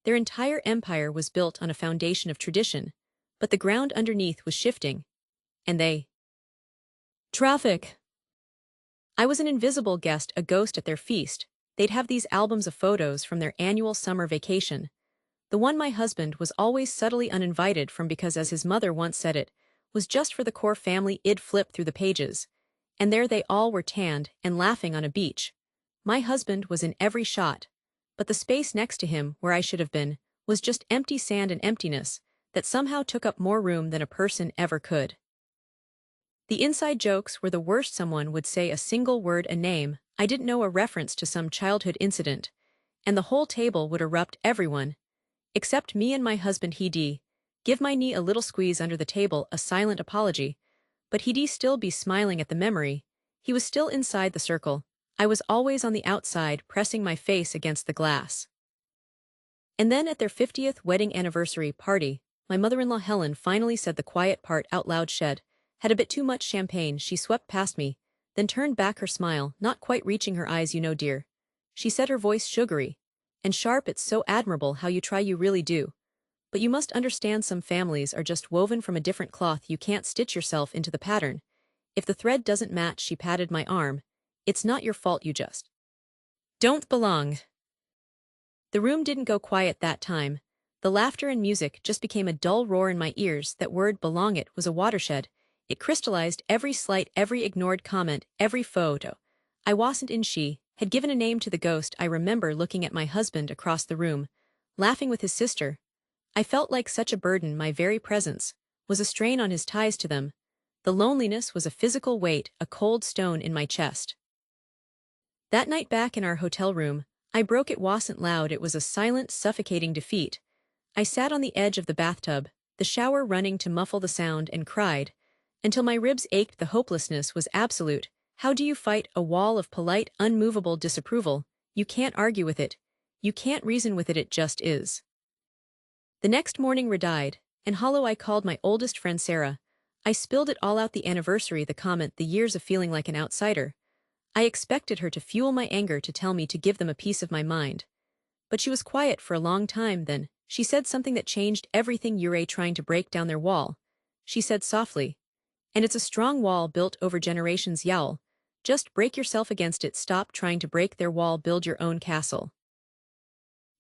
Their entire empire was built on a foundation of tradition, but the ground underneath was shifting, and they— Traffic! I was an invisible guest, a ghost at their feast. They'd have these albums of photos from their annual summer vacation. The one my husband was always subtly uninvited from because, as his mother once said, it was just for the core family. I'd flip through the pages. And there they all were, tanned and laughing on a beach. My husband was in every shot, but the space next to him, where I should have been, was just empty sand and emptiness that somehow took up more room than a person ever could. The inside jokes were the worst. Someone would say a single word, a name I didn't know, a reference to some childhood incident, and the whole table would erupt. Everyone, except me and my husband, he'd give my knee a little squeeze under the table, a silent apology, but he'd still be smiling at the memory. He was still inside the circle. I was always on the outside, pressing my face against the glass. And then at their 50th wedding anniversary party, my mother-in-law Helen finally said the quiet part out loud. Shed had a bit too much champagne. She swept past me, then turned back, her smile not quite reaching her eyes. You know, dear, she said, her voice sugary and sharp, it's so admirable how you try, you really do. But you must understand, some families are just woven from a different cloth. You can't stitch yourself into the pattern. If the thread doesn't match— she patted my arm— it's not your fault, you just don't belong. The room didn't go quiet that time. The laughter and music just became a dull roar in my ears. That word, belong, it was a watershed. It crystallized every slight, every ignored comment, every photo I wasn't in. She had given a name to the ghost. I remember looking at my husband across the room, laughing with his sister. I felt like such a burden. My very presence was a strain on his ties to them. The loneliness was a physical weight, a cold stone in my chest. That night back in our hotel room, I broke. It wasn't loud, it was a silent, suffocating defeat. I sat on the edge of the bathtub, the shower running to muffle the sound, and cried until my ribs ached. The hopelessness was absolute. How do you fight a wall of polite, unmovable disapproval? You can't argue with it. You can't reason with it. It just is. The next morning, red-eyed and hollow, I called my oldest friend Sarah. I spilled it all out: the anniversary, the comment, the years of feeling like an outsider. I expected her to fuel my anger, to tell me to give them a piece of my mind. But she was quiet for a long time. Then she said something that changed everything. You're trying to break down their wall, she said softly. And it's a strong wall built over generations. Yowl. Just break yourself against it. Stop trying to break their wall. Build your own castle.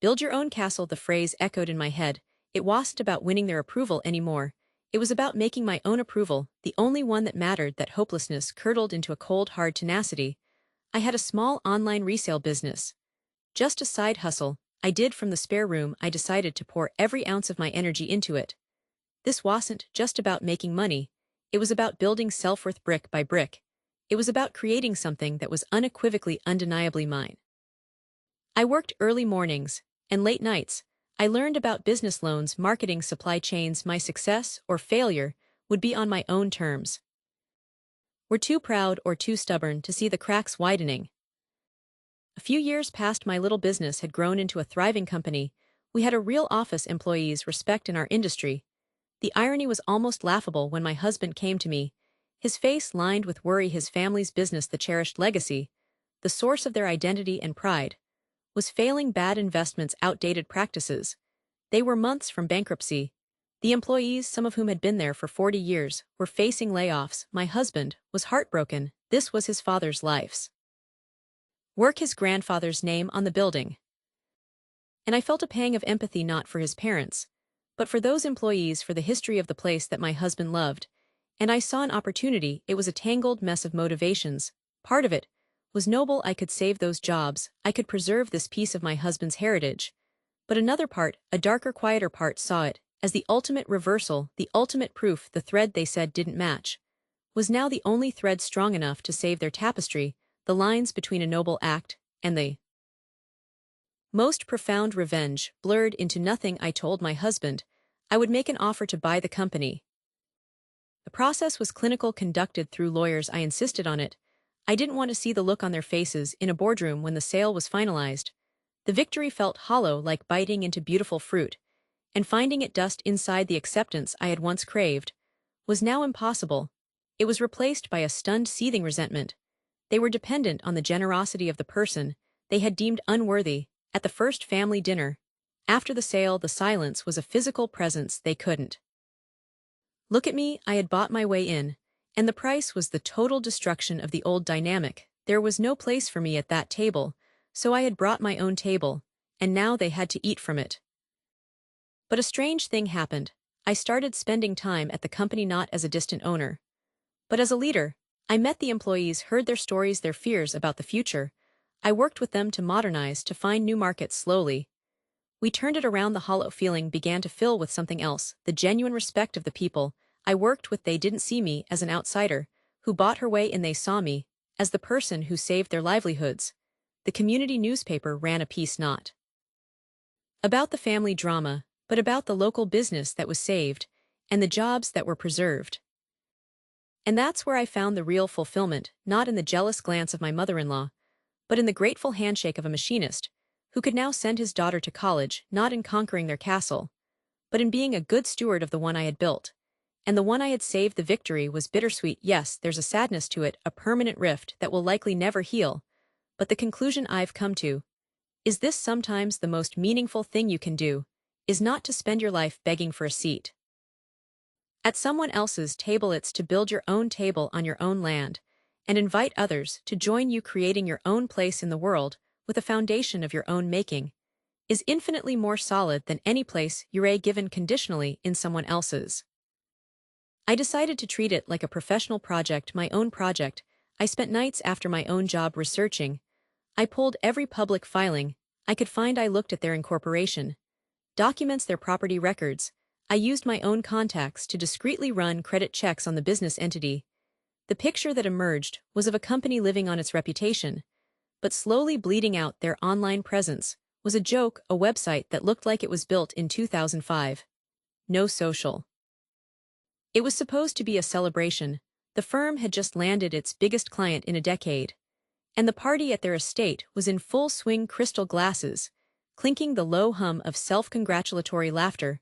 Build your own castle. The phrase echoed in my head. It wasn't about winning their approval anymore. It was about making my own approval, the only one that mattered. That hopelessness curdled into a cold, hard tenacity. I had a small online resale business. Just a side hustle I did from the spare room. I decided to pour every ounce of my energy into it. This wasn't just about making money. It was about building self-worth brick by brick. It was about creating something that was unequivocally, undeniably mine. I worked early mornings and late nights. I learned about business loans, marketing, supply chains. My success or failure would be on my own terms. We're too proud or too stubborn to see the cracks widening. A few years past, my little business had grown into a thriving company. We had a real office, employees, respect in our industry. The irony was almost laughable when my husband came to me, his face lined with worry. His family's business, the cherished legacy, the source of their identity and pride, was failing. Bad investments, outdated practices. They were months from bankruptcy. The employees, some of whom had been there for 40 years, were facing layoffs. My husband was heartbroken. This was his father's life's work, his grandfather's name on the building. And I felt a pang of empathy, not for his parents, but for those employees, for the history of the place that my husband loved. And I saw an opportunity. It was a tangled mess of motivations. Part of it was noble. I could save those jobs. I could preserve this piece of my husband's heritage. But another part, a darker, quieter part, saw it as the ultimate reversal, the ultimate proof. The thread they said didn't match was now the only thread strong enough to save their tapestry, the lines between a noble act and the most profound revenge blurred into nothing. I told my husband I would make an offer to buy the company. The process was clinical, conducted through lawyers. I insisted on it. I didn't want to see the look on their faces in a boardroom when the sale was finalized. The victory felt hollow, like biting into beautiful fruit, and finding it dust inside. The acceptance I had once craved was now impossible. It was replaced by a stunned, seething resentment. They were dependent on the generosity of the person they had deemed unworthy, at the first family dinner. After the sale, the silence was a physical presence they couldn't. Look at me, I had bought my way in, and the price was the total destruction of the old dynamic. There was no place for me at that table, so I had brought my own table, and now they had to eat from it. But a strange thing happened. I started spending time at the company not as a distant owner, but as a leader. I met the employees, heard their stories, their fears about the future. I worked with them to modernize, to find new markets slowly. We turned it around. The hollow feeling began to fill with something else, the genuine respect of the people I worked with. They didn't see me as an outsider who bought her way in, they saw me as the person who saved their livelihoods. The community newspaper ran a piece not about the family drama, but about the local business that was saved and the jobs that were preserved. And that's where I found the real fulfillment, not in the jealous glance of my mother-in-law, but in the grateful handshake of a machinist who could now send his daughter to college, not in conquering their castle, but in being a good steward of the one I had built. And the one I had saved. The victory was bittersweet. Yes, there's a sadness to it, a permanent rift that will likely never heal. But the conclusion I've come to is this: sometimes the most meaningful thing you can do is not to spend your life begging for a seat at someone else's table. It's to build your own table on your own land and invite others to join you. Creating your own place in the world with a foundation of your own making is infinitely more solid than any place you're given conditionally in someone else's. I decided to treat it like a professional project, my own project. I spent nights after my own job researching. I pulled every public filing I could find. I looked at their incorporation documents, their property records. I used my own contacts to discreetly run credit checks on the business entity. The picture that emerged was of a company living on its reputation, but slowly bleeding out. Their online presence was a joke, a website that looked like it was built in 2005. No social. It was supposed to be a celebration. The firm had just landed its biggest client in a decade, and the party at their estate was in full swing. Crystal glasses clinking, the low hum of self-congratulatory laughter.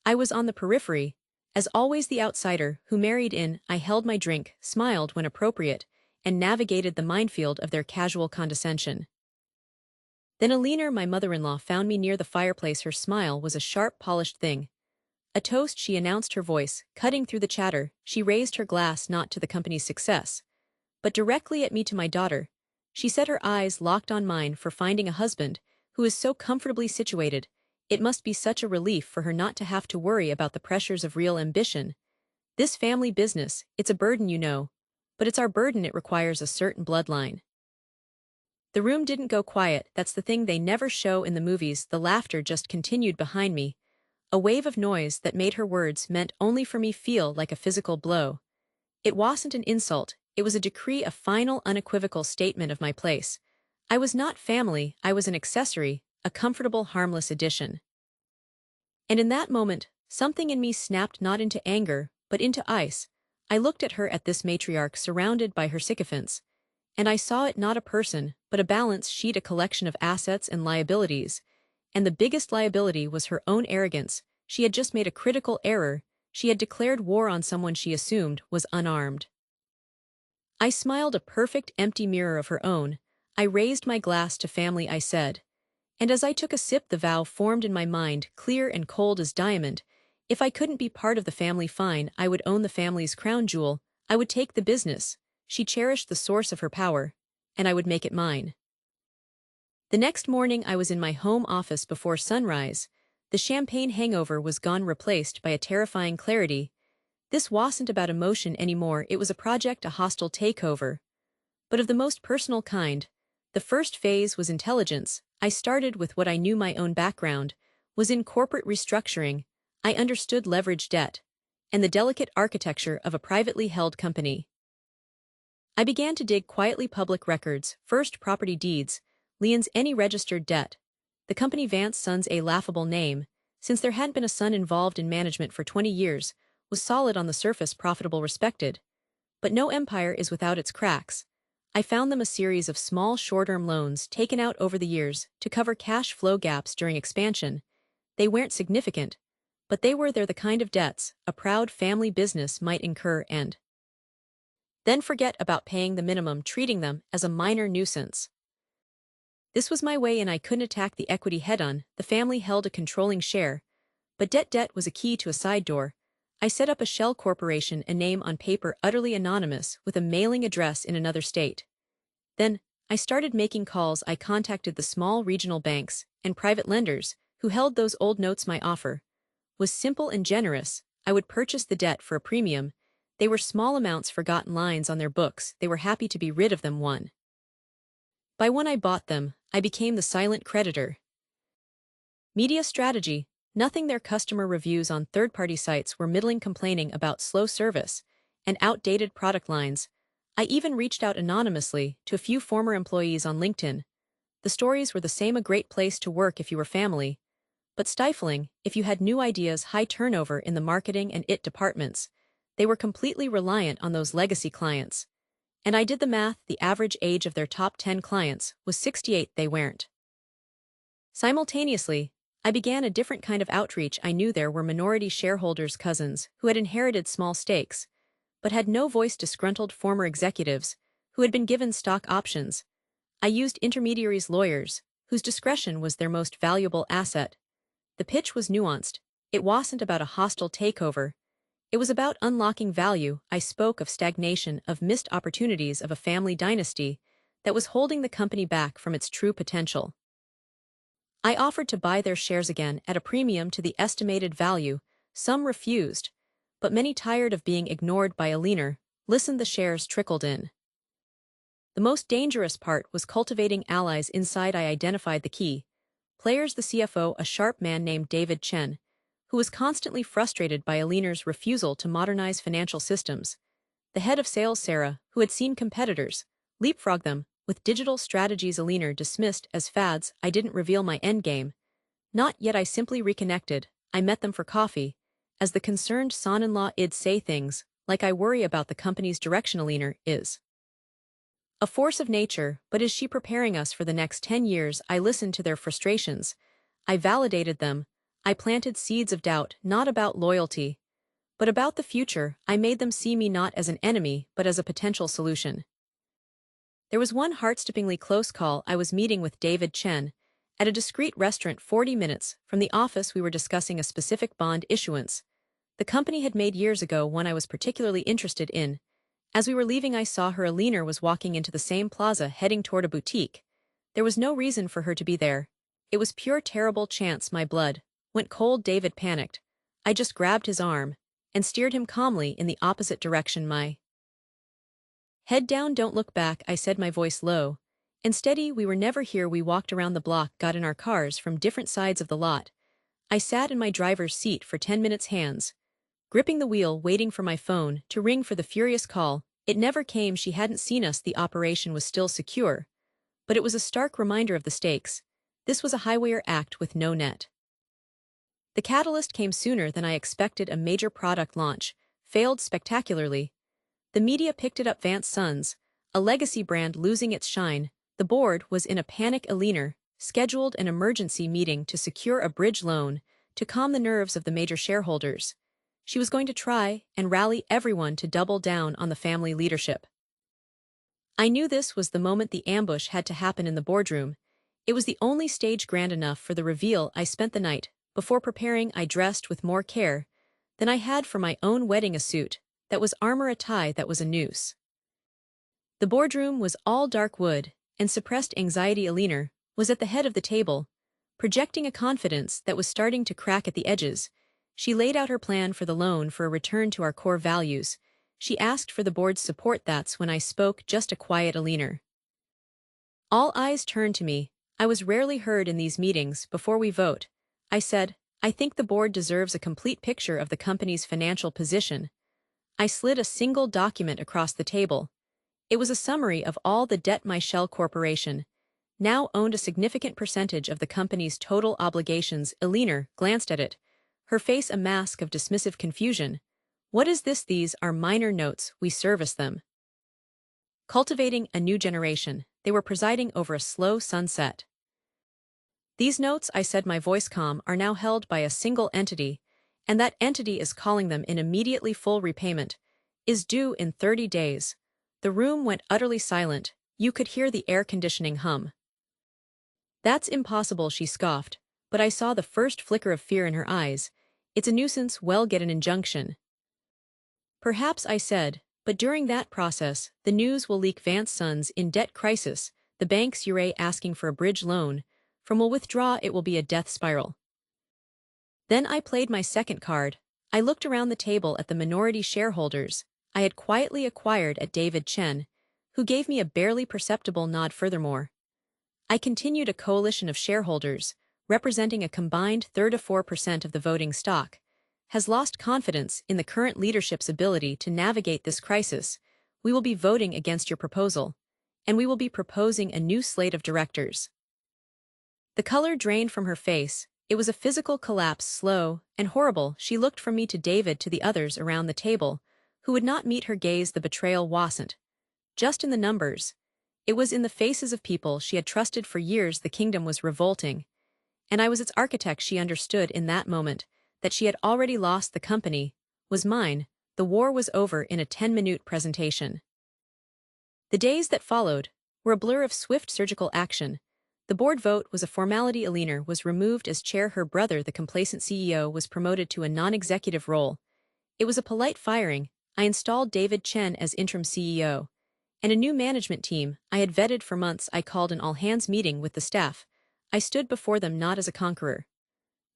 I was on the periphery, as always the outsider who married in. I held my drink, smiled when appropriate, and navigated the minefield of their casual condescension. Then Alina, my mother-in-law, found me near the fireplace. Her smile was a sharp, polished thing. A toast, she announced, her voice cutting through the chatter. She raised her glass not to the company's success, but directly at me, to my daughter. She said, her eyes locked on mine, for finding a husband who is so comfortably situated, it must be such a relief for her not to have to worry about the pressures of real ambition. This family business, it's a burden, you know, but it's our burden. It requires a certain bloodline. The room didn't go quiet. That's the thing they never show in the movies. The laughter just continued behind me, a wave of noise that made her words meant only for me feel like a physical blow. It wasn't an insult, it was a decree, a final, unequivocal statement of my place. I was not family, I was an accessory, a comfortable, harmless addition. And in that moment, something in me snapped, not into anger, but into ice. I looked at her, at this matriarch surrounded by her sycophants, and I saw it not a person, but a balance sheet, a collection of assets and liabilities. And the biggest liability was her own arrogance. She had just made a critical error. She had declared war on someone she assumed was unarmed. I smiled, a perfect empty mirror of her own. I raised my glass to family, I said. And as I took a sip, the vow formed in my mind, clear and cold as diamond. If I couldn't be part of the family, fine, I would own the family's crown jewel. I would take the business. She cherished the source of her power, and I would make it mine. The next morning I was in my home office before sunrise. The champagne hangover was gone, replaced by a terrifying clarity. This wasn't about emotion anymore, it was a project, a hostile takeover. But of the most personal kind. The first phase was intelligence. I started with what I knew. My own background was in corporate restructuring. I understood leverage debt and the delicate architecture of a privately held company. I began to dig quietly: public records, first property deeds, liens, any registered debt. The company, Vance Sons, a laughable name, since there hadn't been a son involved in management for 20 years, was solid on the surface, profitable, respected. But no empire is without its cracks. I found them: a series of small short-term loans taken out over the years to cover cash flow gaps during expansion. They weren't significant, but they're the kind of debts a proud family business might incur and then forget about paying the minimum, treating them as a minor nuisance. This was my way and I couldn't attack the equity head-on. The family held a controlling share, but debt was a key to a side door. I set up a shell corporation, a name on paper utterly anonymous, with a mailing address in another state. Then, I started making calls. I contacted the small regional banks and private lenders who held those old notes. My offer was simple and generous. I would purchase the debt for a premium. They were small amounts, forgotten lines on their books. They were happy to be rid of them one by one. I bought them. I became the silent creditor. Media strategy. Nothing. Their customer reviews on third-party sites were middling, complaining about slow service and outdated product lines. I even reached out anonymously to a few former employees on LinkedIn. The stories were the same: a great place to work if you were family, but stifling if you had new ideas, high turnover in the marketing and IT departments. They were completely reliant on those legacy clients. And I did the math. The average age of their top 10 clients was 68. They weren't. Simultaneously, I began a different kind of outreach. I knew there were minority shareholders, cousins, who had inherited small stakes, but had no voice, disgruntled former executives, who had been given stock options. I used intermediaries, lawyers, whose discretion was their most valuable asset. The pitch was nuanced. It wasn't about a hostile takeover. It was about unlocking value. I spoke of stagnation, of missed opportunities, of a family dynasty that was holding the company back from its true potential. I offered to buy their shares again at a premium to the estimated value. Some refused, but many, tired of being ignored by a leaner, listened. The shares trickled in. The most dangerous part was cultivating allies inside. I identified the key players: the CFO, a sharp man named David Chen, who was constantly frustrated by a leaner's refusal to modernize financial systems; the head of sales, Sarah, who had seen competitors leapfrog them with digital strategies a leaner dismissed as fads. I didn't reveal my endgame. Not yet. I simply reconnected. I met them for coffee. As the concerned son-in-law, I'd say things like, I worry about the company's direction. A leaner is a force of nature, but is she preparing us for the next 10 years? I listened to their frustrations. I validated them. I planted seeds of doubt, not about loyalty, but about the future. I made them see me not as an enemy, but as a potential solution. There was one heart-stoppingly close call. I was meeting with David Chen at a discreet restaurant 40 minutes from the office. We were discussing a specific bond issuance the company had made years ago, one I was particularly interested in. As we were leaving, I saw her. A leaner was walking into the same plaza, heading toward a boutique. There was no reason for her to be there. It was pure terrible chance. My blood went cold. David panicked. I just grabbed his arm and steered him calmly in the opposite direction. My head down. Don't look back, I said, my voice low and steady. We were never here. We walked around the block, got in our cars from different sides of the lot. I sat in my driver's seat for 10 minutes, hands gripping the wheel, waiting for my phone to ring for the furious call. It never came. She hadn't seen us. The operation was still secure, but it was a stark reminder of the stakes. This was a highwire act with no net. The catalyst came sooner than I expected. A major product launch failed spectacularly. The media picked it up. Vance Sons, a legacy brand, losing its shine. The board was in a panic. A leaner scheduled an emergency meeting to secure a bridge loan to calm the nerves of the major shareholders. She was going to try and rally everyone to double down on the family leadership. I knew this was the moment. The ambush had to happen in the boardroom. It was the only stage grand enough for the reveal. I spent the night before preparing. I dressed with more care than I had for my own wedding, a suit that was armor, a tie that was a noose. The boardroom was all dark wood and suppressed anxiety. A leaner was at the head of the table, projecting a confidence that was starting to crack at the edges. She laid out her plan for the loan, for a return to our core values. She asked for the board's support. That's when I spoke, just a quiet a leaner. All eyes turned to me. I was rarely heard in these meetings. Before we vote, I said, I think the board deserves a complete picture of the company's financial position. I slid a single document across the table. It was a summary of all the debt my shell corporation now owned, a significant percentage of the company's total obligations. A leaner glanced at it, her face a mask of dismissive confusion. What is this? These are minor notes. We service them. Cultivating a new generation. They were presiding over a slow sunset. These notes, I said, my voice calm, are now held by a single entity, and that entity is calling them in immediately. Full repayment is due in 30 days. The room went utterly silent. You could hear the air conditioning hum. That's impossible, she scoffed, but I saw the first flicker of fear in her eyes. It's a nuisance, well, get an injunction. Perhaps, I said, but during that process, the news will leak Vance's son's in debt crisis, the bank's asking for a bridge loan, from will withdraw, it will be a death spiral. Then I played my second card. I looked around the table at the minority shareholders I had quietly acquired at David Chen, who gave me a barely perceptible nod. Furthermore, I continued a coalition of shareholders, representing a combined 3 to 4% of the voting stock, has lost confidence in the current leadership's ability to navigate this crisis. We will be voting against your proposal, and we will be proposing a new slate of directors. The color drained from her face. It was a physical collapse, slow and horrible. She looked from me to David to the others around the table, who would not meet her gaze. The betrayal wasn't just in the numbers. It was in the faces of people she had trusted for years. The kingdom was revolting, and I was its architect. She understood in that moment that she had already lost. The company was mine. The war was over in a 10-minute presentation. The days that followed were a blur of swift surgical action. The board vote was a formality. Alina was removed as chair. Her brother, the complacent CEO, was promoted to a non-executive role. It was a polite firing. I installed David Chen as interim CEO. And a new management team I had vetted for months. I called an all-hands meeting with the staff. I stood before them not as a conqueror,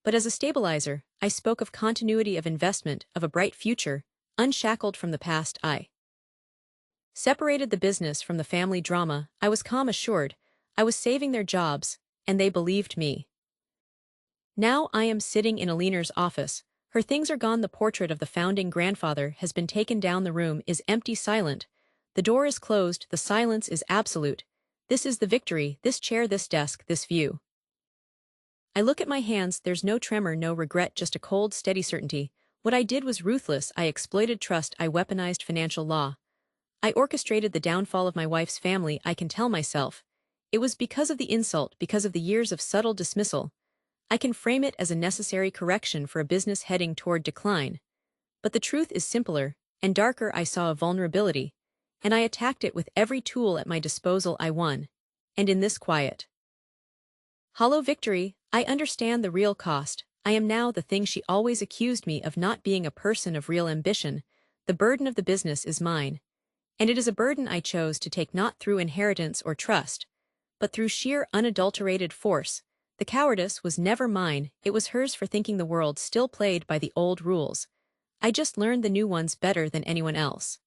but as a stabilizer. I spoke of continuity, of investment, of a bright future, unshackled from the past. I separated the business from the family drama. I was calm, assured. I was saving their jobs, and they believed me. Now I am sitting in Alina's office. Her things are gone. The portrait of the founding grandfather has been taken down. The room is empty, silent. The door is closed. The silence is absolute. This is the victory, this chair, this desk, this view. I look at my hands. There's no tremor, no regret, just a cold, steady certainty. What I did was ruthless. I exploited trust. I weaponized financial law. I orchestrated the downfall of my wife's family. I can tell myself it was because of the insult, because of the years of subtle dismissal. I can frame it as a necessary correction for a business heading toward decline. But the truth is simpler and darker. I saw a vulnerability, and I attacked it with every tool at my disposal. I won. And in this quiet, hollow victory, I understand the real cost. I am now the thing she always accused me of, not being a person of real ambition. The burden of the business is mine. And it is a burden I chose to take, not through inheritance or trust, but through sheer unadulterated force. The cowardice was never mine, it was hers for thinking the world still played by the old rules. I just learned the new ones better than anyone else.